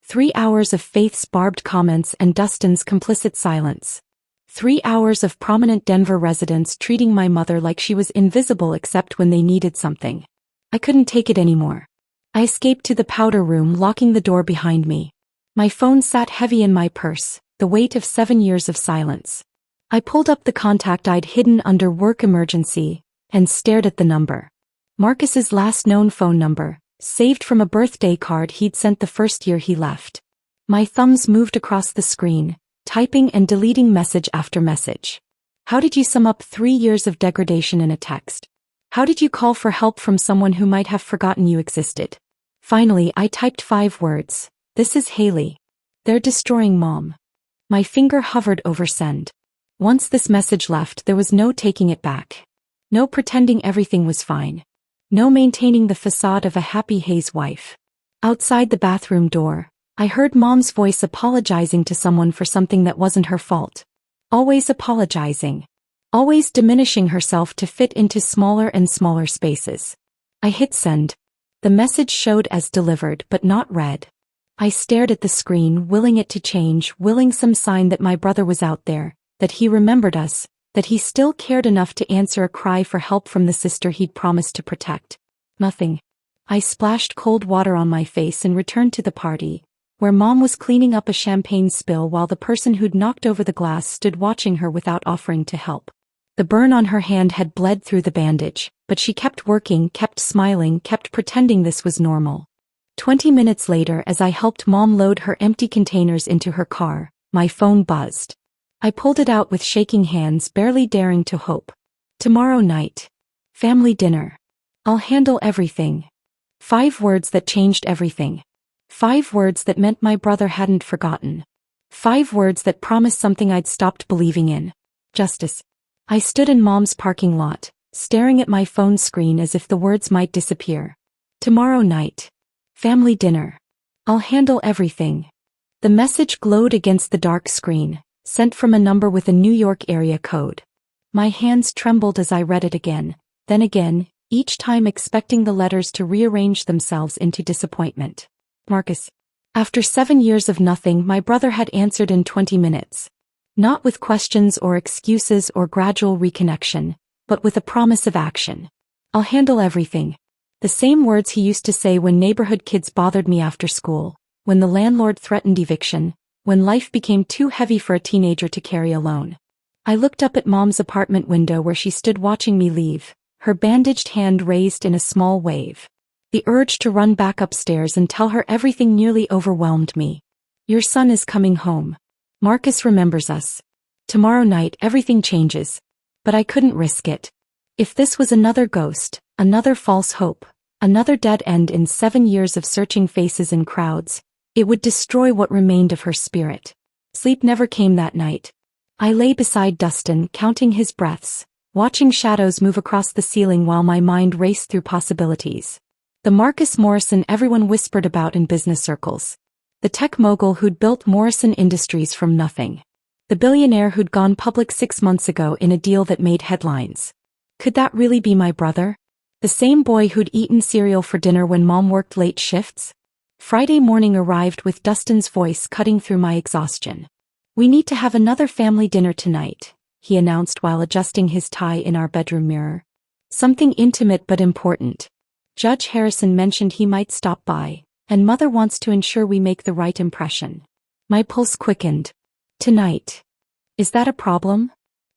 3 hours of Faith's barbed comments and Dustin's complicit silence. 3 hours of prominent Denver residents treating my mother like she was invisible except when they needed something. I couldn't take it anymore. I escaped to the powder room, locking the door behind me. My phone sat heavy in my purse, the weight of 7 years of silence. I pulled up the contact I'd hidden under work emergency and stared at the number. Marcus's last known phone number, saved from a birthday card he'd sent the first year he left. My thumbs moved across the screen, typing and deleting message after message. How did you sum up 3 years of degradation in a text? How did you call for help from someone who might have forgotten you existed? Finally, I typed 5 words. This is Haley. They're destroying Mom. My finger hovered over send. Once this message left, there was no taking it back. No pretending everything was fine. No maintaining the facade of a happy Hayes wife. Outside the bathroom door, I heard Mom's voice apologizing to someone for something that wasn't her fault. Always apologizing. Always diminishing herself to fit into smaller and smaller spaces. I hit send. The message showed as delivered but not read. I stared at the screen, willing it to change, willing some sign that my brother was out there, that he remembered us, that he still cared enough to answer a cry for help from the sister he'd promised to protect. Nothing. I splashed cold water on my face and returned to the party, where Mom was cleaning up a champagne spill while the person who'd knocked over the glass stood watching her without offering to help. The burn on her hand had bled through the bandage, but she kept working, kept smiling, kept pretending this was normal. 20 minutes later, as I helped Mom load her empty containers into her car, my phone buzzed. I pulled it out with shaking hands, barely daring to hope. Tomorrow night. Family dinner. I'll handle everything. 5 words that changed everything. 5 words that meant my brother hadn't forgotten. 5 words that promised something I'd stopped believing in. Justice. I stood in Mom's parking lot, staring at my phone screen as if the words might disappear. Tomorrow night. Family dinner. I'll handle everything. The message glowed against the dark screen, sent from a number with a New York area code. My hands trembled as I read it again, then again, each time expecting the letters to rearrange themselves into disappointment. Marcus. After 7 years of nothing, my brother had answered in 20 minutes. Not with questions or excuses or gradual reconnection, but with a promise of action. I'll handle everything. The same words he used to say when neighborhood kids bothered me after school, when the landlord threatened eviction, when life became too heavy for a teenager to carry alone. I looked up at Mom's apartment window where she stood watching me leave, her bandaged hand raised in a small wave. The urge to run back upstairs and tell her everything nearly overwhelmed me. Your son is coming home. Marcus remembers us. Tomorrow night everything changes. But I couldn't risk it. If this was another ghost, another false hope, another dead end in 7 years of searching faces in crowds, it would destroy what remained of her spirit. Sleep never came that night. I lay beside Dustin, counting his breaths, watching shadows move across the ceiling while my mind raced through possibilities. The Marcus Morrison everyone whispered about in business circles. The tech mogul who'd built Morrison Industries from nothing. The billionaire who'd gone public 6 months ago in a deal that made headlines. Could that really be my brother? The same boy who'd eaten cereal for dinner when Mom worked late shifts? Friday morning arrived with Dustin's voice cutting through my exhaustion. We need to have another family dinner tonight, he announced while adjusting his tie in our bedroom mirror. Something intimate but important. Judge Harrison mentioned he might stop by, and Mother wants to ensure we make the right impression. My pulse quickened. Tonight. Is that a problem?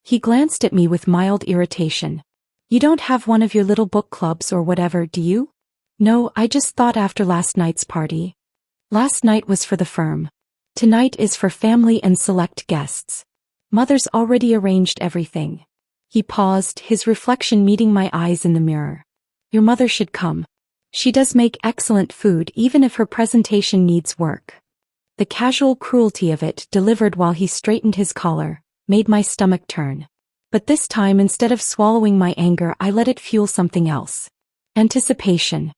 He glanced at me with mild irritation. You don't have one of your little book clubs or whatever, do you? No, I just thought after last night's party. Last night was for the firm. Tonight is for family and select guests. Mother's already arranged everything. He paused, his reflection meeting my eyes in the mirror. Your mother should come. She does make excellent food even if her presentation needs work. The casual cruelty of it, delivered while he straightened his collar, made my stomach turn. But this time, instead of swallowing my anger, I let it fuel something else. Anticipation.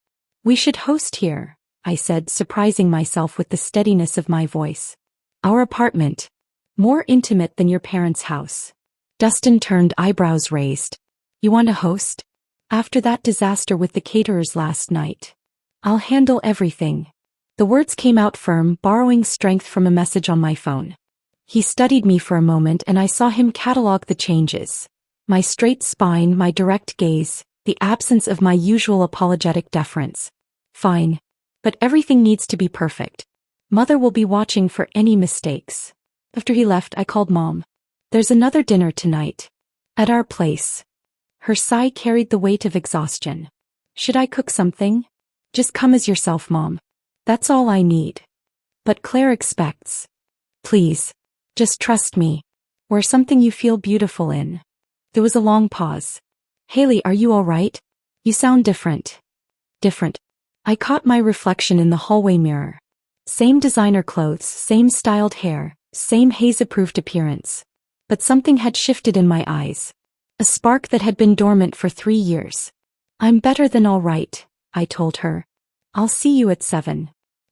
We should host here, I said, surprising myself with the steadiness of my voice. Our apartment. More intimate than your parents' house. Dustin turned, eyebrows raised. You want to host? After that disaster with the caterers last night. I'll handle everything. The words came out firm, borrowing strength from a message on my phone. He studied me for a moment and I saw him catalog the changes. My straight spine, my direct gaze, the absence of my usual apologetic deference. Fine. But everything needs to be perfect. Mother will be watching for any mistakes. After he left, I called Mom. There's another dinner tonight. At our place. Her sigh carried the weight of exhaustion. Should I cook something? Just come as yourself, Mom. That's all I need. But Claire expects. Please. Just trust me. Wear something you feel beautiful in. There was a long pause. Haley, are you all right? You sound different. Different. I caught my reflection in the hallway mirror. Same designer clothes, same styled hair, same haze-approved appearance. But something had shifted in my eyes. A spark that had been dormant for 3 years. I'm better than all right, I told her. I'll see you at 7.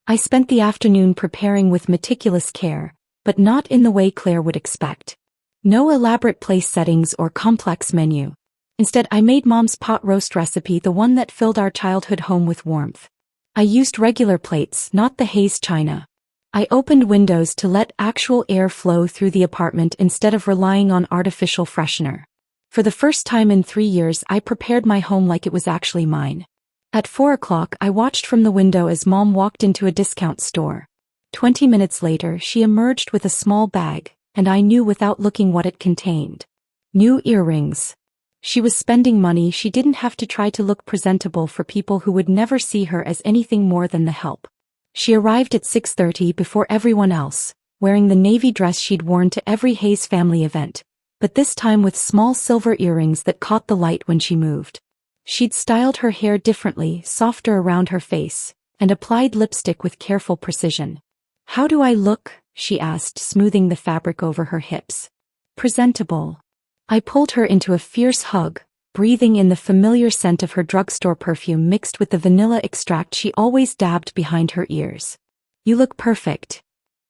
I spent the afternoon preparing with meticulous care, but not in the way Claire would expect. No elaborate place settings or complex menu. Instead, I made Mom's pot roast recipe, the one that filled our childhood home with warmth. I used regular plates, not the haze china. I opened windows to let actual air flow through the apartment instead of relying on artificial freshener. For the first time in 3 years, I prepared my home like it was actually mine. At 4 o'clock, I watched from the window as Mom walked into a discount store. 20 minutes later, she emerged with a small bag, and I knew without looking what it contained. New earrings. She was spending money. She didn't have to try to look presentable for people who would never see her as anything more than the help. She arrived at 6:30 before everyone else, wearing the navy dress she'd worn to every Hayes family event, but this time with small silver earrings that caught the light when she moved. She'd styled her hair differently, softer around her face, and applied lipstick with careful precision. How do I look? She asked, smoothing the fabric over her hips. Presentable. I pulled her into a fierce hug, breathing in the familiar scent of her drugstore perfume mixed with the vanilla extract she always dabbed behind her ears. You look perfect.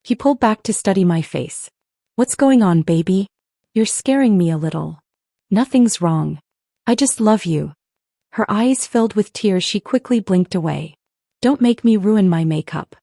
He pulled back to study my face. What's going on, baby? You're scaring me a little. Nothing's wrong. I just love you. Her eyes filled with tears. She quickly blinked away. Don't make me ruin my makeup.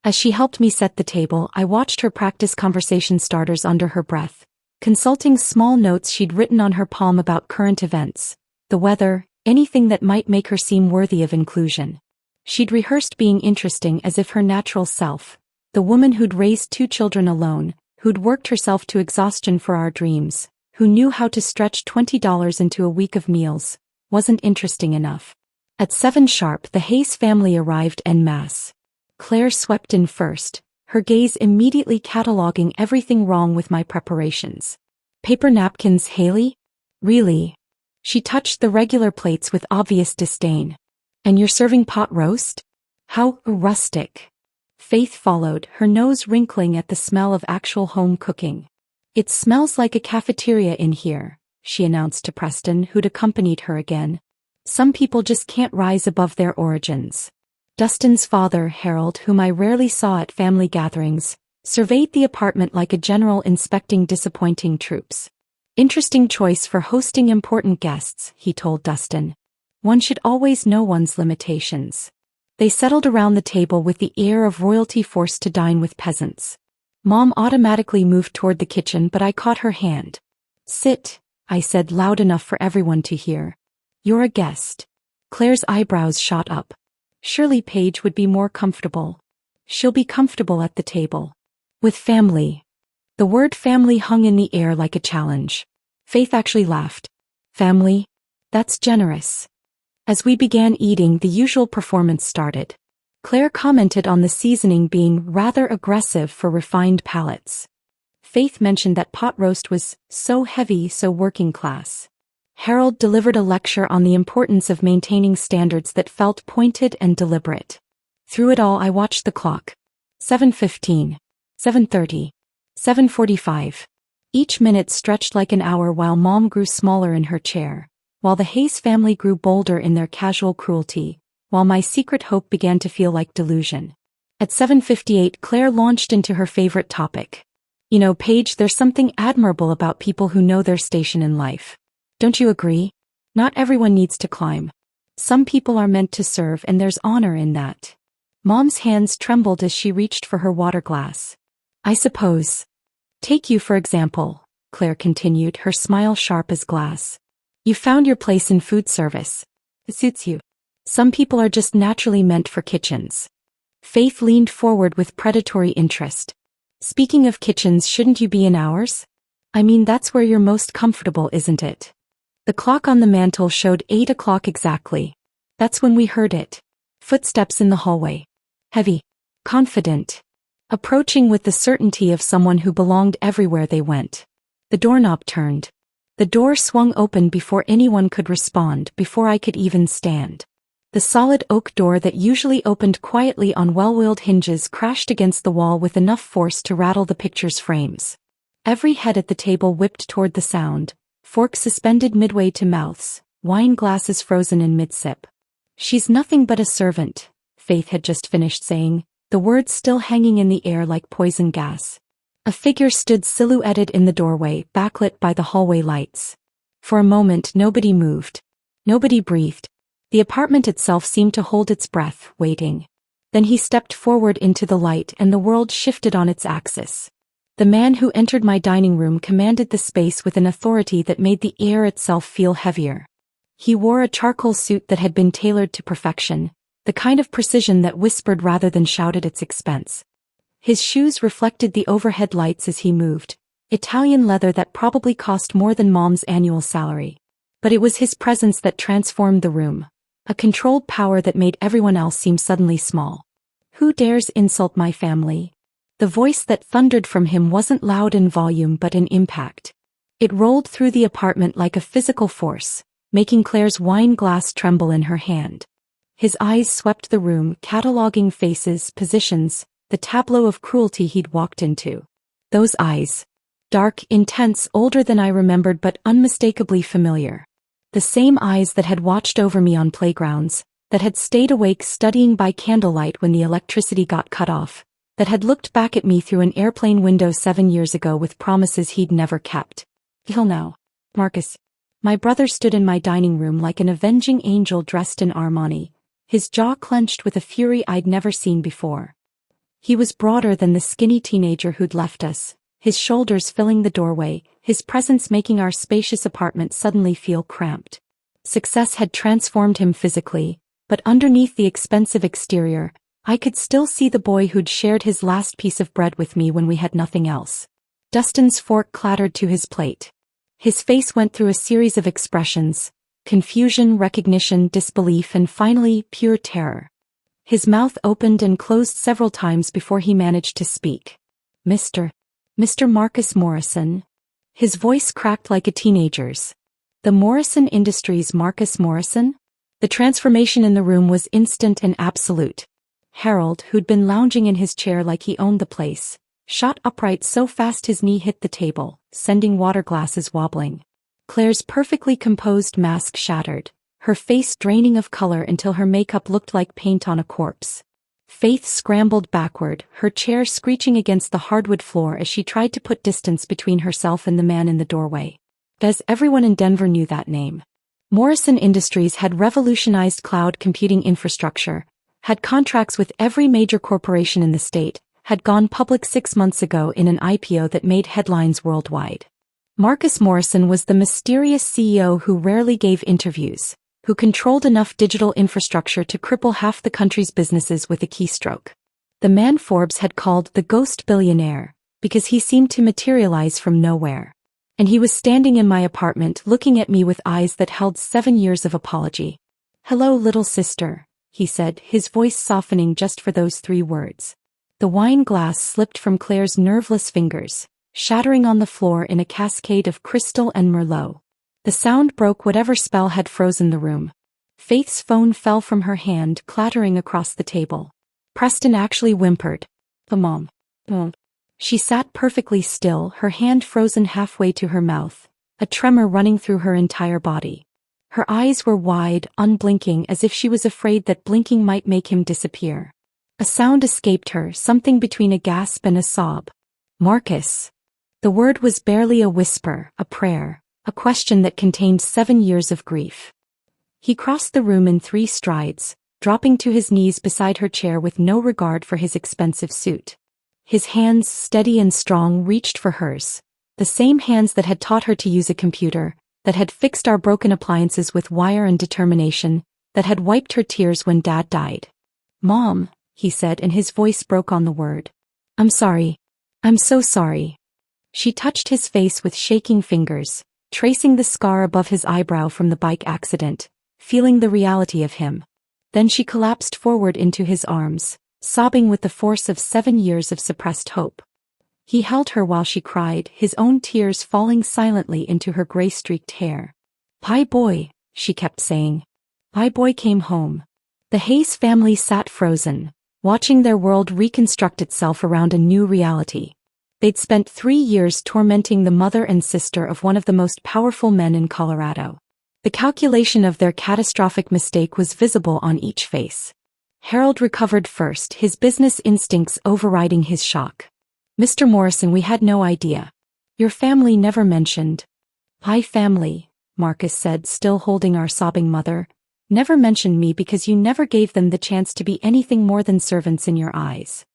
As she helped me set the table, I watched her practice conversation starters under her breath, consulting small notes she'd written on her palm about current events, the weather, anything that might make her seem worthy of inclusion. She'd rehearsed being interesting as if her natural self, the woman who'd raised 2 children alone, who'd worked herself to exhaustion for our dreams, who knew how to stretch $20 into a week of meals, wasn't interesting enough. At 7 sharp, the Hayes family arrived en masse. Claire swept in first, her gaze immediately cataloging everything wrong with my preparations. Paper napkins, Haley? Really? She touched the regular plates with obvious disdain. And you're serving pot roast? How rustic. Faith followed, her nose wrinkling at the smell of actual home cooking. It smells like a cafeteria in here, she announced to Preston, who'd accompanied her again. Some people just can't rise above their origins. Dustin's father, Harold, whom I rarely saw at family gatherings, surveyed the apartment like a general inspecting disappointing troops. Interesting choice for hosting important guests, he told Dustin. One should always know one's limitations. They settled around the table with the air of royalty forced to dine with peasants. Mom automatically moved toward the kitchen, but I caught her hand. Sit, I said loud enough for everyone to hear. You're a guest. Claire's eyebrows shot up. Surely Paige would be more comfortable. She'll be comfortable at the table. With family. The word family hung in the air like a challenge. Faith actually laughed. Family? That's generous. As we began eating, the usual performance started. Claire commented on the seasoning being rather aggressive for refined palates. Faith mentioned that pot roast was so heavy, so working class. Harold delivered a lecture on the importance of maintaining standards that felt pointed and deliberate. Through it all, I watched the clock. 7:15, 7:30, 7:45. Each minute stretched like an hour while Mom grew smaller in her chair, while the Hayes family grew bolder in their casual cruelty, while my secret hope began to feel like delusion. At 7:58, Claire launched into her favorite topic. You know, Paige, there's something admirable about people who know their station in life. Don't you agree? Not everyone needs to climb. Some people are meant to serve, and there's honor in that. Mom's hands trembled as she reached for her water glass. I suppose. Take you for example, Claire continued, her smile sharp as glass. You found your place in food service. It suits you. Some people are just naturally meant for kitchens. Faith leaned forward with predatory interest. Speaking of kitchens, shouldn't you be in ours? I mean, that's where you're most comfortable, isn't it? The clock on the mantel showed 8 o'clock exactly. That's when we heard it. Footsteps in the hallway. Heavy. Confident. Approaching with the certainty of someone who belonged everywhere they went. The doorknob turned. The door swung open before anyone could respond, before I could even stand. The solid oak door that usually opened quietly on well-oiled hinges crashed against the wall with enough force to rattle the picture's frames. Every head at the table whipped toward the sound, forks suspended midway to mouths, wine glasses frozen in mid-sip. "She's nothing but a servant," Faith had just finished saying, the words still hanging in the air like poison gas. A figure stood silhouetted in the doorway, backlit by the hallway lights. For a moment nobody moved. Nobody breathed. The apartment itself seemed to hold its breath, waiting. Then he stepped forward into the light and the world shifted on its axis. The man who entered my dining room commanded the space with an authority that made the air itself feel heavier. He wore a charcoal suit that had been tailored to perfection, the kind of precision that whispered rather than shouted its expense. His shoes reflected the overhead lights as he moved, Italian leather that probably cost more than Mom's annual salary. But it was his presence that transformed the room, a controlled power that made everyone else seem suddenly small. "Who dares insult my family?" The voice that thundered from him wasn't loud in volume but in impact. It rolled through the apartment like a physical force, making Claire's wine glass tremble in her hand. His eyes swept the room, cataloging faces, positions, the tableau of cruelty he'd walked into. Those eyes. Dark, intense, older than I remembered but unmistakably familiar. The same eyes that had watched over me on playgrounds, that had stayed awake studying by candlelight when the electricity got cut off, that had looked back at me through an airplane window 7 years ago with promises he'd never kept. Till now. Marcus. My brother stood in my dining room like an avenging angel dressed in Armani, his jaw clenched with a fury I'd never seen before. He was broader than the skinny teenager who'd left us, his shoulders filling the doorway, his presence making our spacious apartment suddenly feel cramped. Success had transformed him physically, but underneath the expensive exterior, I could still see the boy who'd shared his last piece of bread with me when we had nothing else. Dustin's fork clattered to his plate. His face went through a series of expressions: confusion, recognition, disbelief, and finally, pure terror. His mouth opened and closed several times before he managed to speak. Mr. Marcus Morrison." His voice cracked like a teenager's. "The Morrison Industries Marcus Morrison?" The transformation in the room was instant and absolute. Harold, who'd been lounging in his chair like he owned the place, shot upright so fast his knee hit the table, sending water glasses wobbling. Claire's perfectly composed mask shattered, her face draining of color until her makeup looked like paint on a corpse. Faith scrambled backward, her chair screeching against the hardwood floor as she tried to put distance between herself and the man in the doorway. As everyone in Denver knew that name. Morrison Industries had revolutionized cloud computing infrastructure, had contracts with every major corporation in the state, had gone public 6 months ago in an IPO that made headlines worldwide. Marcus Morrison was the mysterious CEO who rarely gave interviews, who controlled enough digital infrastructure to cripple half the country's businesses with a keystroke. The man Forbes had called the ghost billionaire, because he seemed to materialize from nowhere. And he was standing in my apartment looking at me with eyes that held 7 years of apology. "Hello, little sister," he said, his voice softening just for those 3 words. The wine glass slipped from Claire's nerveless fingers, shattering on the floor in a cascade of crystal and merlot. The sound broke whatever spell had frozen the room. Faith's phone fell from her hand, clattering across the table. Preston actually whimpered. Mom. She sat perfectly still, her hand frozen halfway to her mouth, a tremor running through her entire body. Her eyes were wide, unblinking, as if she was afraid that blinking might make him disappear. A sound escaped her, something between a gasp and a sob. "Marcus." The word was barely a whisper, a prayer, a question that contained 7 years of grief. He crossed the room in 3 strides, dropping to his knees beside her chair with no regard for his expensive suit. His hands, steady and strong, reached for hers, the same hands that had taught her to use a computer, that had fixed our broken appliances with wire and determination, that had wiped her tears when Dad died. "Mom," he said, and his voice broke on the word. "I'm sorry. I'm so sorry." She touched his face with shaking fingers, tracing the scar above his eyebrow from the bike accident, feeling the reality of him. Then she collapsed forward into his arms, sobbing with the force of 7 years of suppressed hope. He held her while she cried, his own tears falling silently into her gray-streaked hair. "My boy," she kept saying. "My boy came home." The Hayes family sat frozen, watching their world reconstruct itself around a new reality. They'd spent 3 years tormenting the mother and sister of one of the most powerful men in Colorado. The calculation of their catastrophic mistake was visible on each face. Harold recovered first, his business instincts overriding his shock. "Mr. Morrison, we had no idea. Your family never mentioned." "My family," Marcus said, still holding our sobbing mother, "never mentioned me because you never gave them the chance to be anything more than servants in your eyes."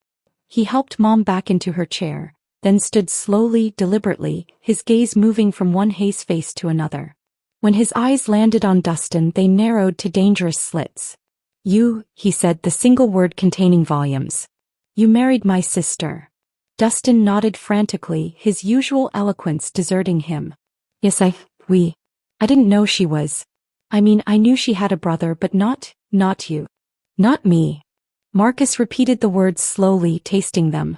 He helped Mom back into her chair, then stood slowly, deliberately, his gaze moving from one Hayes face to another. When his eyes landed on Dustin, they narrowed to dangerous slits. "You," he said, the single word containing volumes. "You married my sister." Dustin nodded frantically, his usual eloquence deserting him. "Yes, I didn't know she was. I mean, I knew she had a brother, but not you." "Not me." Marcus repeated the words slowly, tasting them.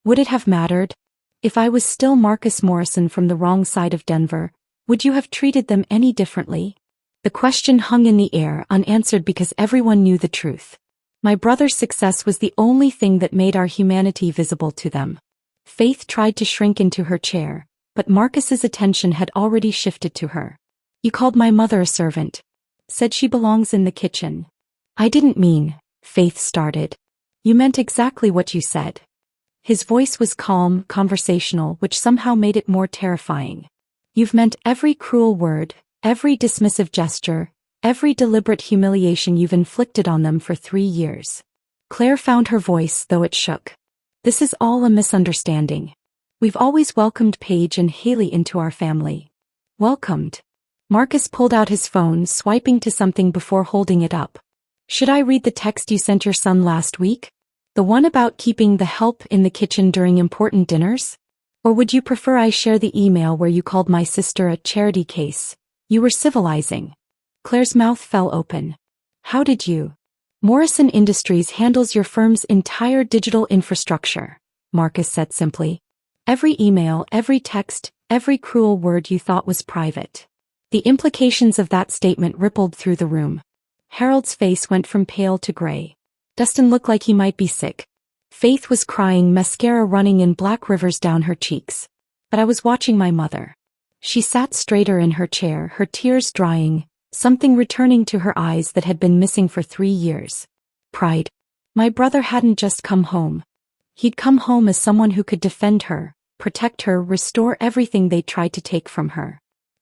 "Would it have mattered? If I was still Marcus Morrison from the wrong side of Denver, would you have treated them any differently?" The question hung in the air, unanswered because everyone knew the truth. My brother's success was the only thing that made our humanity visible to them. Faith tried to shrink into her chair, but Marcus's attention had already shifted to her. "You called my mother a servant. Said she belongs in the kitchen." "I didn't mean," Faith started. "You meant exactly what you said." His voice was calm, conversational, which somehow made it more terrifying. "You've meant every cruel word, every dismissive gesture, every deliberate humiliation you've inflicted on them for 3 years." Claire found her voice, though it shook. "This is all a misunderstanding. We've always welcomed Paige and Haley into our family." "Welcomed?" Marcus pulled out his phone, swiping to something before holding it up. "Should I read the text you sent your son last week? The one about keeping the help in the kitchen during important dinners? Or would you prefer I share the email where you called my sister a charity case? You were civilizing." Claire's mouth fell open. "How did you?" "Morrison Industries handles your firm's entire digital infrastructure," Marcus said simply. "Every email, every text, every cruel word you thought was private." The implications of that statement rippled through the room. Harold's face went from pale to gray. Dustin looked like he might be sick. Faith was crying, mascara running in black rivers down her cheeks. But I was watching my mother. She sat straighter in her chair, her tears drying, something returning to her eyes that had been missing for 3 years. Pride. My brother hadn't just come home. He'd come home as someone who could defend her, protect her, restore everything they tried to take from her.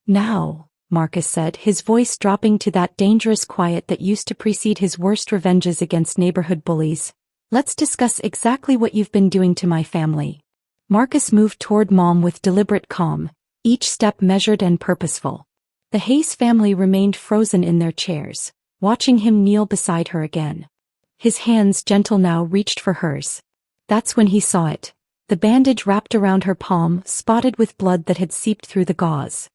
"Now," Marcus said, his voice dropping to that dangerous quiet that used to precede his worst revenges against neighborhood bullies, "let's discuss exactly what you've been doing to my family." Marcus moved toward Mom with deliberate calm, each step measured and purposeful. The Hayes family remained frozen in their chairs, watching him kneel beside her again. His hands, gentle now, reached for hers. That's when he saw it. The bandage wrapped around her palm, spotted with blood that had seeped through the gauze.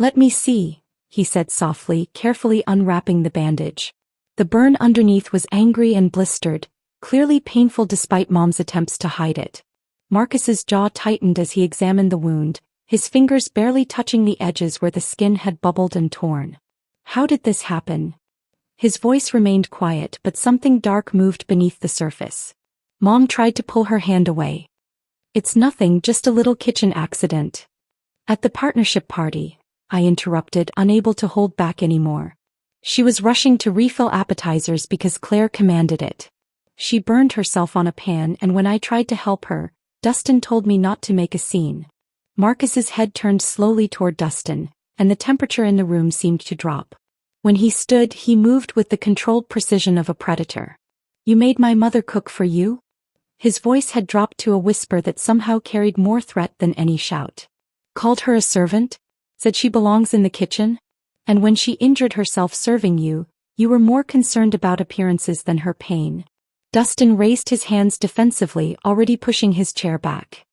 "Let me see," he said softly, carefully unwrapping the bandage. The burn underneath was angry and blistered, clearly painful despite Mom's attempts to hide it. Marcus's jaw tightened as he examined the wound, his fingers barely touching the edges where the skin had bubbled and torn. "How did this happen?" His voice remained quiet, but something dark moved beneath the surface. Mom tried to pull her hand away. "It's nothing, just a little kitchen accident." "At the partnership party," I interrupted, unable to hold back anymore. She was rushing to refill appetizers because Claire commanded it. She burned herself on a pan, and when I tried to help her, Dustin told me not to make a scene. Marcus's head turned slowly toward Dustin, and the temperature in the room seemed to drop. When he stood, he moved with the controlled precision of a predator. "You made my mother cook for you?" His voice had dropped to a whisper that somehow carried more threat than any shout. "Called her a servant? Said she belongs in the kitchen? And when she injured herself serving you, you were more concerned about appearances than her pain." Dustin raised his hands defensively, already pushing his chair back.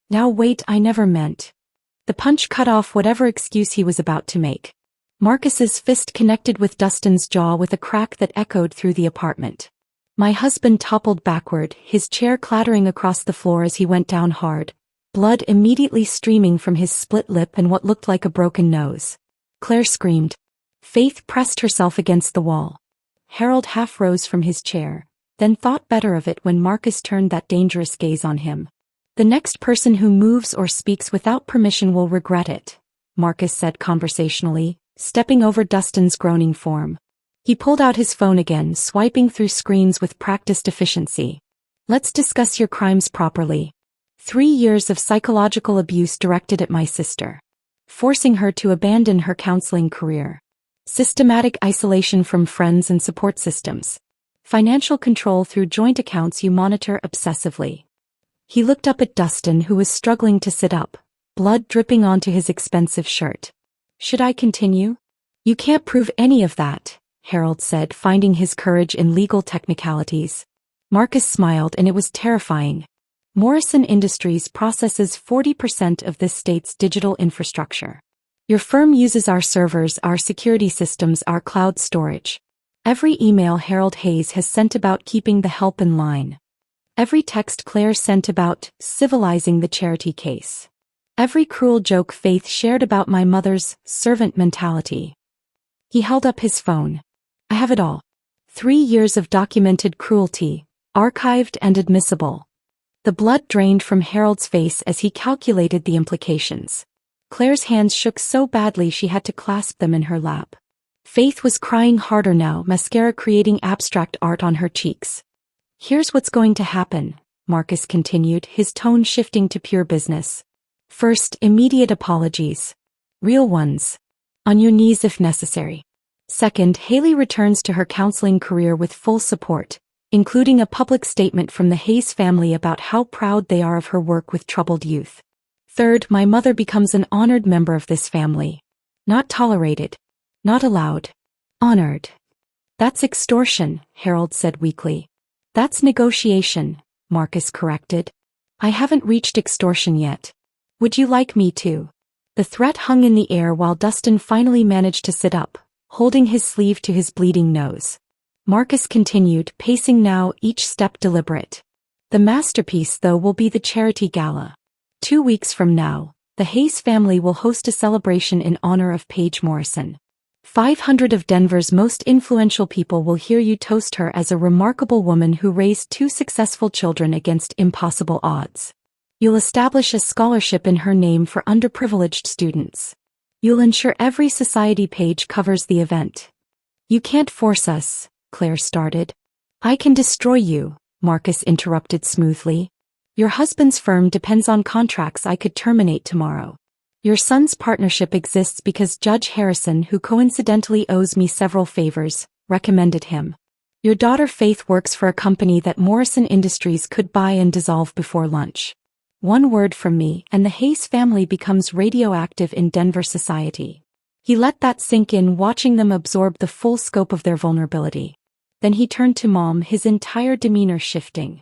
"Now wait, I never meant." The punch cut off whatever excuse he was about to make. Marcus's fist connected with Dustin's jaw with a crack that echoed through the apartment. My husband toppled backward, his chair clattering across the floor as he went down hard, blood immediately streaming from his split lip and what looked like a broken nose. Claire screamed. Faith pressed herself against the wall. Harold half rose from his chair, then thought better of it when Marcus turned that dangerous gaze on him. The next person who moves or speaks without permission will regret it, Marcus said conversationally, stepping over Dustin's groaning form. He pulled out his phone again, swiping through screens with practiced efficiency. Let's discuss your crimes properly. 3 years of psychological abuse directed at my sister. Forcing her to abandon her counseling career. Systematic isolation from friends and support systems. Financial control through joint accounts you monitor obsessively. He looked up at Dustin, who was struggling to sit up, blood dripping onto his expensive shirt. Should I continue? You can't prove any of that, Harold said, finding his courage in legal technicalities. Marcus smiled, and it was terrifying. Morrison Industries processes 40% of this state's digital infrastructure. Your firm uses our servers, our security systems, our cloud storage. Every email Harold Hayes has sent about keeping the help in line. Every text Claire sent about civilizing the charity case. Every cruel joke Faith shared about my mother's servant mentality. He held up his phone. I have it all. 3 years of documented cruelty, archived and admissible. The blood drained from Harold's face as he calculated the implications. Claire's hands shook so badly she had to clasp them in her lap. Faith was crying harder now, mascara creating abstract art on her cheeks. Here's what's going to happen, Marcus continued, his tone shifting to pure business. First, immediate apologies. Real ones. On your knees if necessary. Second, Haley returns to her counseling career with full support, including a public statement from the Hayes family about how proud they are of her work with troubled youth. Third, my mother becomes an honored member of this family. Not tolerated. Not allowed. Honored. That's extortion, Harold said weakly. That's negotiation, Marcus corrected. I haven't reached extortion yet. Would you like me to? The threat hung in the air while Dustin finally managed to sit up, holding his sleeve to his bleeding nose. Marcus continued, pacing now, each step deliberate. The masterpiece, though, will be the charity gala. 2 weeks from now, the Hayes family will host a celebration in honor of Paige Morrison. 500 of Denver's most influential people will hear you toast her as a remarkable woman who raised 2 successful children against impossible odds. You'll establish a scholarship in her name for underprivileged students. You'll ensure every society page covers the event. You can't force us, Claire started. I can destroy you, Marcus interrupted smoothly. Your husband's firm depends on contracts I could terminate tomorrow. Your son's partnership exists because Judge Harrison, who coincidentally owes me several favors, recommended him. Your daughter Faith works for a company that Morrison Industries could buy and dissolve before lunch. 1 word from me and the Hayes family becomes radioactive in Denver society. He let that sink in, watching them absorb the full scope of their vulnerability. Then he turned to Mom, his entire demeanor shifting.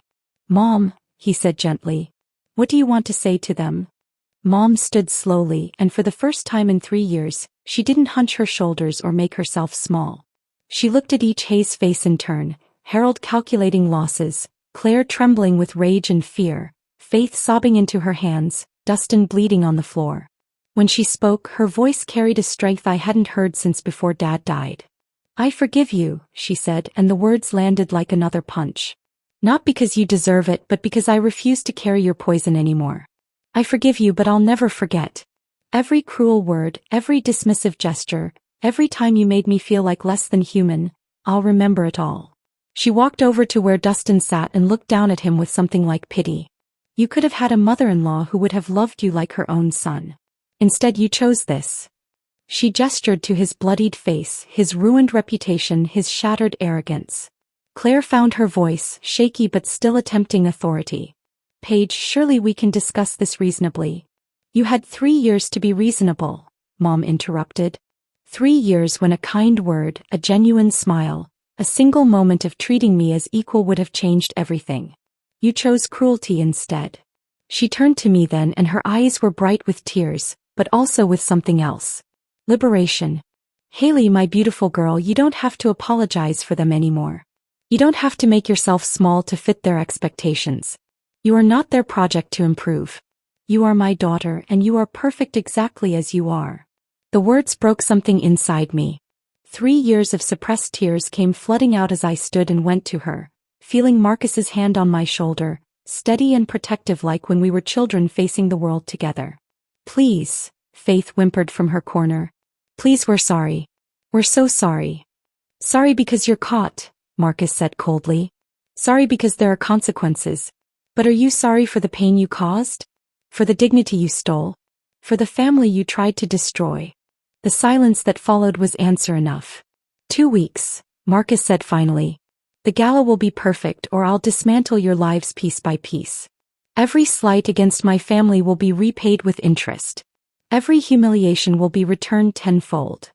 Mom, he said gently. What do you want to say to them? Mom stood slowly, and for the first time in 3 years, she didn't hunch her shoulders or make herself small. She looked at each Hayes face in turn, Harold calculating losses, Claire trembling with rage and fear, Faith sobbing into her hands, Dustin bleeding on the floor. When she spoke, her voice carried a strength I hadn't heard since before Dad died. I forgive you, she said, and the words landed like another punch. Not because you deserve it, but because I refuse to carry your poison anymore. I forgive you, but I'll never forget. Every cruel word, every dismissive gesture, every time you made me feel like less than human, I'll remember it all. She walked over to where Dustin sat and looked down at him with something like pity. You could have had a mother-in-law who would have loved you like her own son. Instead you chose this. She gestured to his bloodied face, his ruined reputation, his shattered arrogance. Claire found her voice, shaky but still attempting authority. Paige, surely we can discuss this reasonably. You had 3 years to be reasonable, Mom interrupted. 3 years when a kind word, a genuine smile, a single moment of treating me as equal would have changed everything. You chose cruelty instead. She turned to me then, and her eyes were bright with tears, but also with something else. Liberation. Haley, my beautiful girl, you don't have to apologize for them anymore. You don't have to make yourself small to fit their expectations. You are not their project to improve. You are my daughter and you are perfect exactly as you are. The words broke something inside me. 3 years of suppressed tears came flooding out as I stood and went to her, feeling Marcus's hand on my shoulder, steady and protective like when we were children facing the world together. Please, Faith whimpered from her corner. Please, we're sorry. We're so sorry. Sorry because you're caught, Marcus said coldly. Sorry because there are consequences. But are you sorry for the pain you caused? For the dignity you stole? For the family you tried to destroy? The silence that followed was answer enough. 2 weeks, Marcus said finally. The gala will be perfect or I'll dismantle your lives piece by piece. Every slight against my family will be repaid with interest. Every humiliation will be returned tenfold.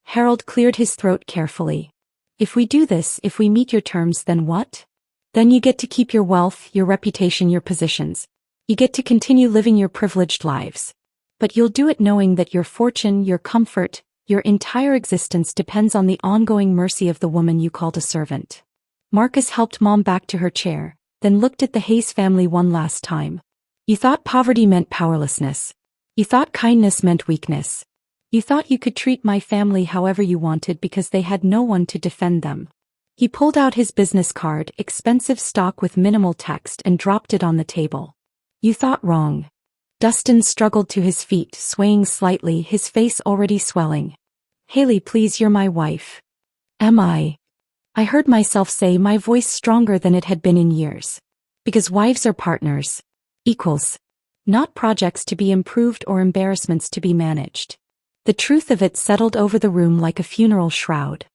Harold cleared his throat carefully. If we do this, if we meet your terms, then what? Then you get to keep your wealth, your reputation, your positions. You get to continue living your privileged lives. But you'll do it knowing that your fortune, your comfort, your entire existence depends on the ongoing mercy of the woman you called a servant. Marcus helped Mom back to her chair, then looked at the Hayes family one last time. You thought poverty meant powerlessness. You thought kindness meant weakness. You thought you could treat my family however you wanted because they had no one to defend them. He pulled out his business card, expensive stock with minimal text, and dropped it on the table. You thought wrong. Dustin struggled to his feet, swaying slightly, his face already swelling. Haley, please, you're my wife. Am I? I heard myself say, my voice stronger than it had been in years. Because wives are partners. Equals. Not projects to be improved or embarrassments to be managed. The truth of it settled over the room like a funeral shroud.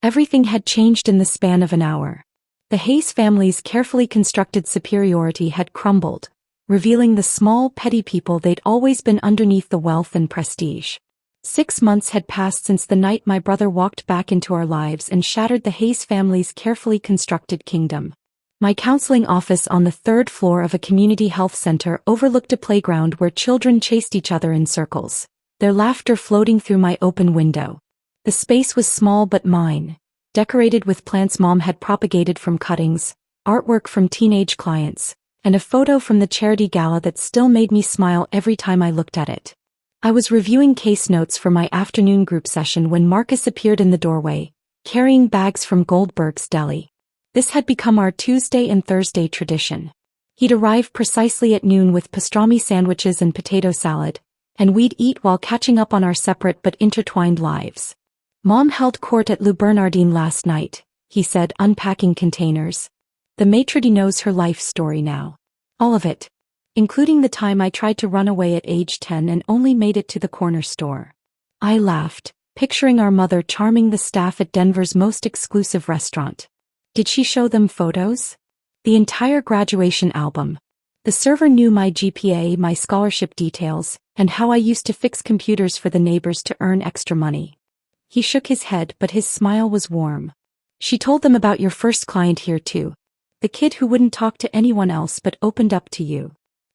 Everything had changed in the span of an hour. The Hayes family's carefully constructed superiority had crumbled, revealing the small, petty people they'd always been underneath the wealth and prestige. 6 months had passed since the night my brother walked back into our lives and shattered the Hayes family's carefully constructed kingdom. My counseling office on the 3rd floor of a community health center overlooked a playground where children chased each other in circles, their laughter floating through my open window. The space was small but mine, decorated with plants Mom had propagated from cuttings, artwork from teenage clients, and a photo from the charity gala that still made me smile every time I looked at it. I was reviewing case notes for my afternoon group session when Marcus appeared in the doorway, carrying bags from Goldberg's Deli. This had become our Tuesday and Thursday tradition. He'd arrive precisely at noon with pastrami sandwiches and potato salad, and we'd eat while catching up on our separate but intertwined lives. Mom held court at Lou Bernardine last night, he said, unpacking containers. The maitre d' knows her life story now. All of it. Including the time I tried to run away at age 10 and only made it to the corner store. I laughed, picturing our mother charming the staff at Denver's most exclusive restaurant. Did she show them photos? The entire graduation album. The server knew my GPA, my scholarship details, and how I used to fix computers for the neighbors to earn extra money. He shook his head, but his smile was warm. She told them about your first client here too. The kid who wouldn't talk to anyone else but opened up to you.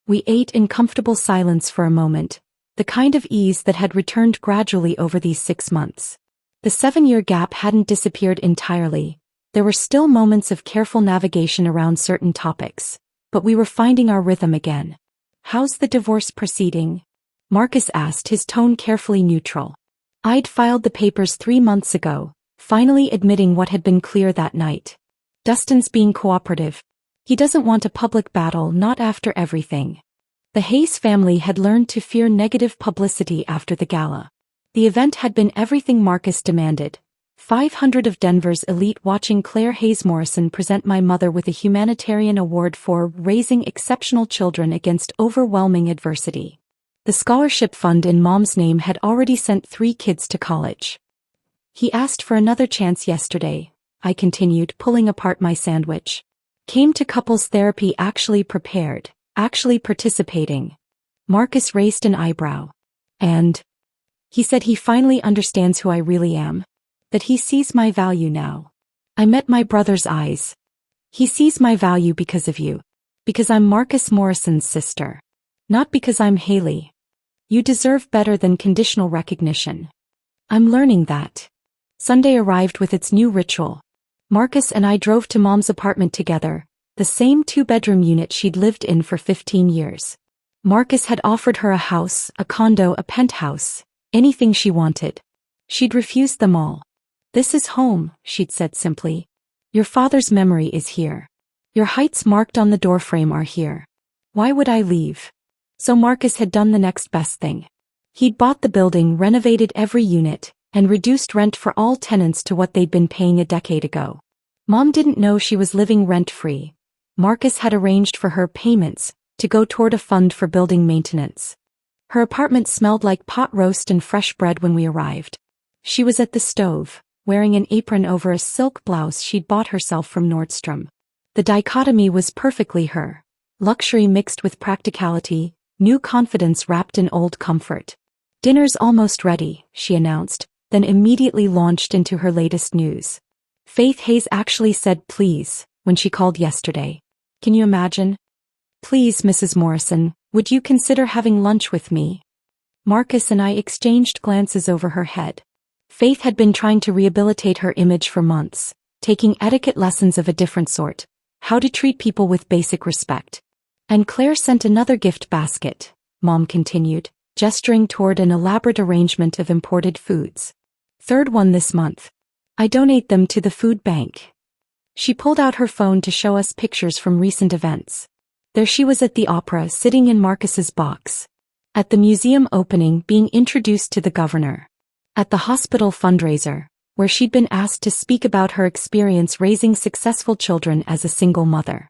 We ate in comfortable silence for a moment, the kind of ease that had returned gradually over these 6 months. The 7-year gap hadn't disappeared entirely. There were still moments of careful navigation around certain topics, but we were finding our rhythm again. How's the divorce proceeding? Marcus asked, his tone carefully neutral. I'd filed the papers 3 months ago, finally admitting what had been clear that night. Dustin's being cooperative. He doesn't want a public battle, not after everything. The Hayes family had learned to fear negative publicity after the gala. The event had been everything Marcus demanded. 500 of Denver's elite watching Claire Hayes Morrison present my mother with a humanitarian award for raising exceptional children against overwhelming adversity. The scholarship fund in Mom's name had already sent 3 kids to college. He asked for another chance yesterday, I continued, pulling apart my sandwich. Came to couples therapy actually prepared, actually participating. Marcus raised an eyebrow. And? He said he finally understands who I really am. That he sees my value now. I met my brother's eyes. He sees my value because of you. Because I'm Marcus Morrison's sister. Not because I'm Haley. You deserve better than conditional recognition. I'm learning that. Sunday arrived with its new ritual. Marcus and I drove to Mom's apartment together, the same two-bedroom unit she'd lived in for 15 years. Marcus had offered her a house, a condo, a penthouse, anything she wanted. She'd refused them all. This is home, she'd said simply. Your father's memory is here. Your heights marked on the doorframe are here. Why would I leave? So Marcus had done the next best thing. He'd bought the building, renovated every unit, and reduced rent for all tenants to what they'd been paying a decade ago. Mom didn't know she was living rent-free. Marcus had arranged for her payments to go toward a fund for building maintenance. Her apartment smelled like pot roast and fresh bread when we arrived. She was at the stove, wearing an apron over a silk blouse she'd bought herself from Nordstrom. The dichotomy was perfectly her. Luxury mixed with practicality, new confidence wrapped in old comfort. Dinner's almost ready, she announced, then immediately launched into her latest news. Faith Hayes actually said please when she called yesterday. Can you imagine? Please, Mrs. Morrison, would you consider having lunch with me? Marcus and I exchanged glances over her head. Faith had been trying to rehabilitate her image for months, taking etiquette lessons of a different sort, how to treat people with basic respect. And Claire sent another gift basket, Mom continued, gesturing toward an elaborate arrangement of imported foods. Third one this month. I donate them to the food bank. She pulled out her phone to show us pictures from recent events. There she was at the opera, sitting in Marcus's box. At the museum opening, being introduced to the governor. At the hospital fundraiser, where she'd been asked to speak about her experience raising successful children as a single mother.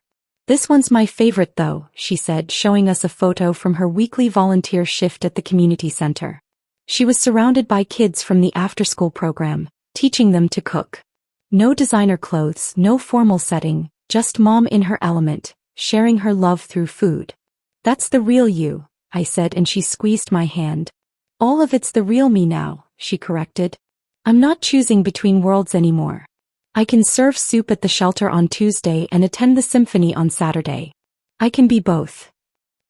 This one's my favorite though, she said, showing us a photo from her weekly volunteer shift at the community center. She was surrounded by kids from the after-school program, teaching them to cook. No designer clothes, no formal setting, just Mom in her element, sharing her love through food. That's the real you, I said, and she squeezed my hand. All of it's the real me now, she corrected. I'm not choosing between worlds anymore. I can serve soup at the shelter on Tuesday and attend the symphony on Saturday. I can be both.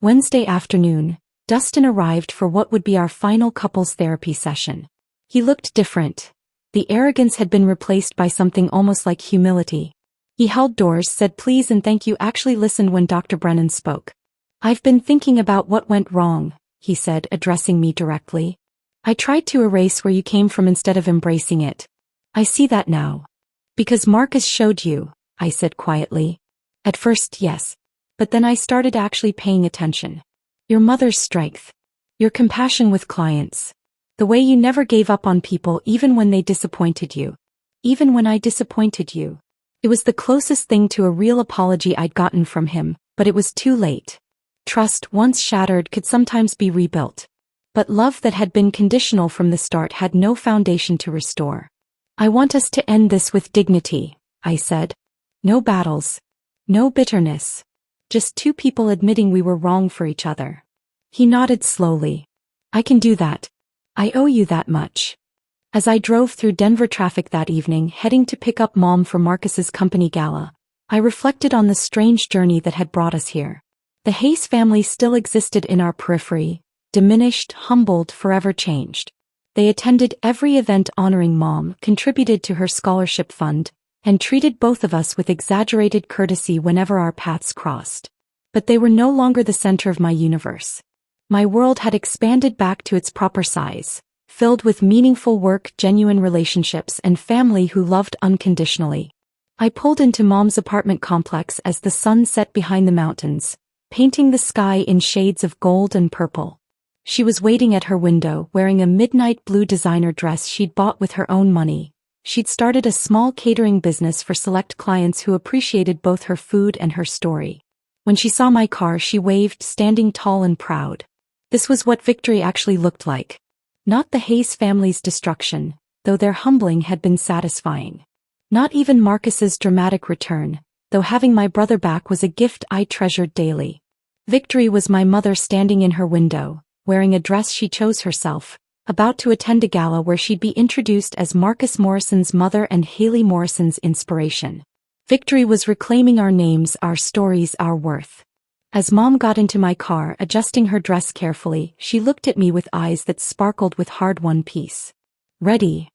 Wednesday afternoon, Dustin arrived for what would be our final couples therapy session. He looked different. The arrogance had been replaced by something almost like humility. He held doors, said please and thank you, actually listened when Dr. Brennan spoke. I've been thinking about what went wrong, he said, addressing me directly. I tried to erase where you came from instead of embracing it. I see that now. Because Marcus showed you, I said quietly. At first, yes. But then I started actually paying attention. Your mother's strength. Your compassion with clients. The way you never gave up on people even when they disappointed you. Even when I disappointed you. It was the closest thing to a real apology I'd gotten from him, but it was too late. Trust, once shattered, could sometimes be rebuilt. But love that had been conditional from the start had no foundation to restore. I want us to end this with dignity, I said. No battles. No bitterness. Just two people admitting we were wrong for each other. He nodded slowly. I can do that. I owe you that much. As I drove through Denver traffic that evening, heading to pick up Mom for Marcus's company gala, I reflected on the strange journey that had brought us here. The Hayes family still existed in our periphery, diminished, humbled, forever changed. They attended every event honoring Mom, contributed to her scholarship fund, and treated both of us with exaggerated courtesy whenever our paths crossed. But they were no longer the center of my universe. My world had expanded back to its proper size, filled with meaningful work, genuine relationships, and family who loved unconditionally. I pulled into Mom's apartment complex as the sun set behind the mountains, painting the sky in shades of gold and purple. She was waiting at her window, wearing a midnight blue designer dress she'd bought with her own money. She'd started a small catering business for select clients who appreciated both her food and her story. When she saw my car, she waved, standing tall and proud. This was what victory actually looked like. Not the Hayes family's destruction, though their humbling had been satisfying. Not even Marcus's dramatic return, though having my brother back was a gift I treasured daily. Victory was my mother standing in her window, wearing a dress she chose herself, about to attend a gala where she'd be introduced as Marcus Morrison's mother and Haley Morrison's inspiration. Victory was reclaiming our names, our stories, our worth. As Mom got into my car, adjusting her dress carefully, she looked at me with eyes that sparkled with hard-won peace. "Ready?"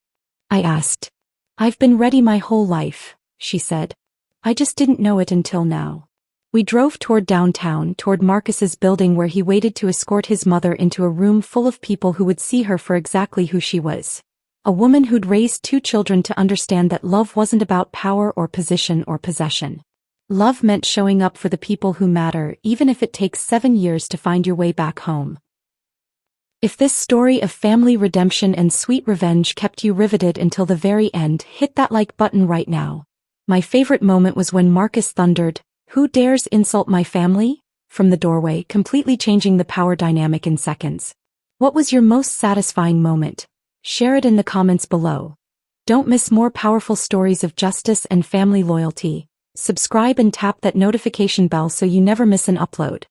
I asked. "I've been ready my whole life," she said. "I just didn't know it until now." We drove toward downtown, toward Marcus's building where he waited to escort his mother into a room full of people who would see her for exactly who she was. A woman who'd raised 2 children to understand that love wasn't about power or position or possession. Love meant showing up for the people who matter, even if it takes 7 years to find your way back home. If this story of family redemption and sweet revenge kept you riveted until the very end, hit that like button right now. My favorite moment was when Marcus thundered, "Who dares insult my family?" from the doorway, completely changing the power dynamic in seconds. What was your most satisfying moment? Share it in the comments below. Don't miss more powerful stories of justice and family loyalty. Subscribe and tap that notification bell so you never miss an upload.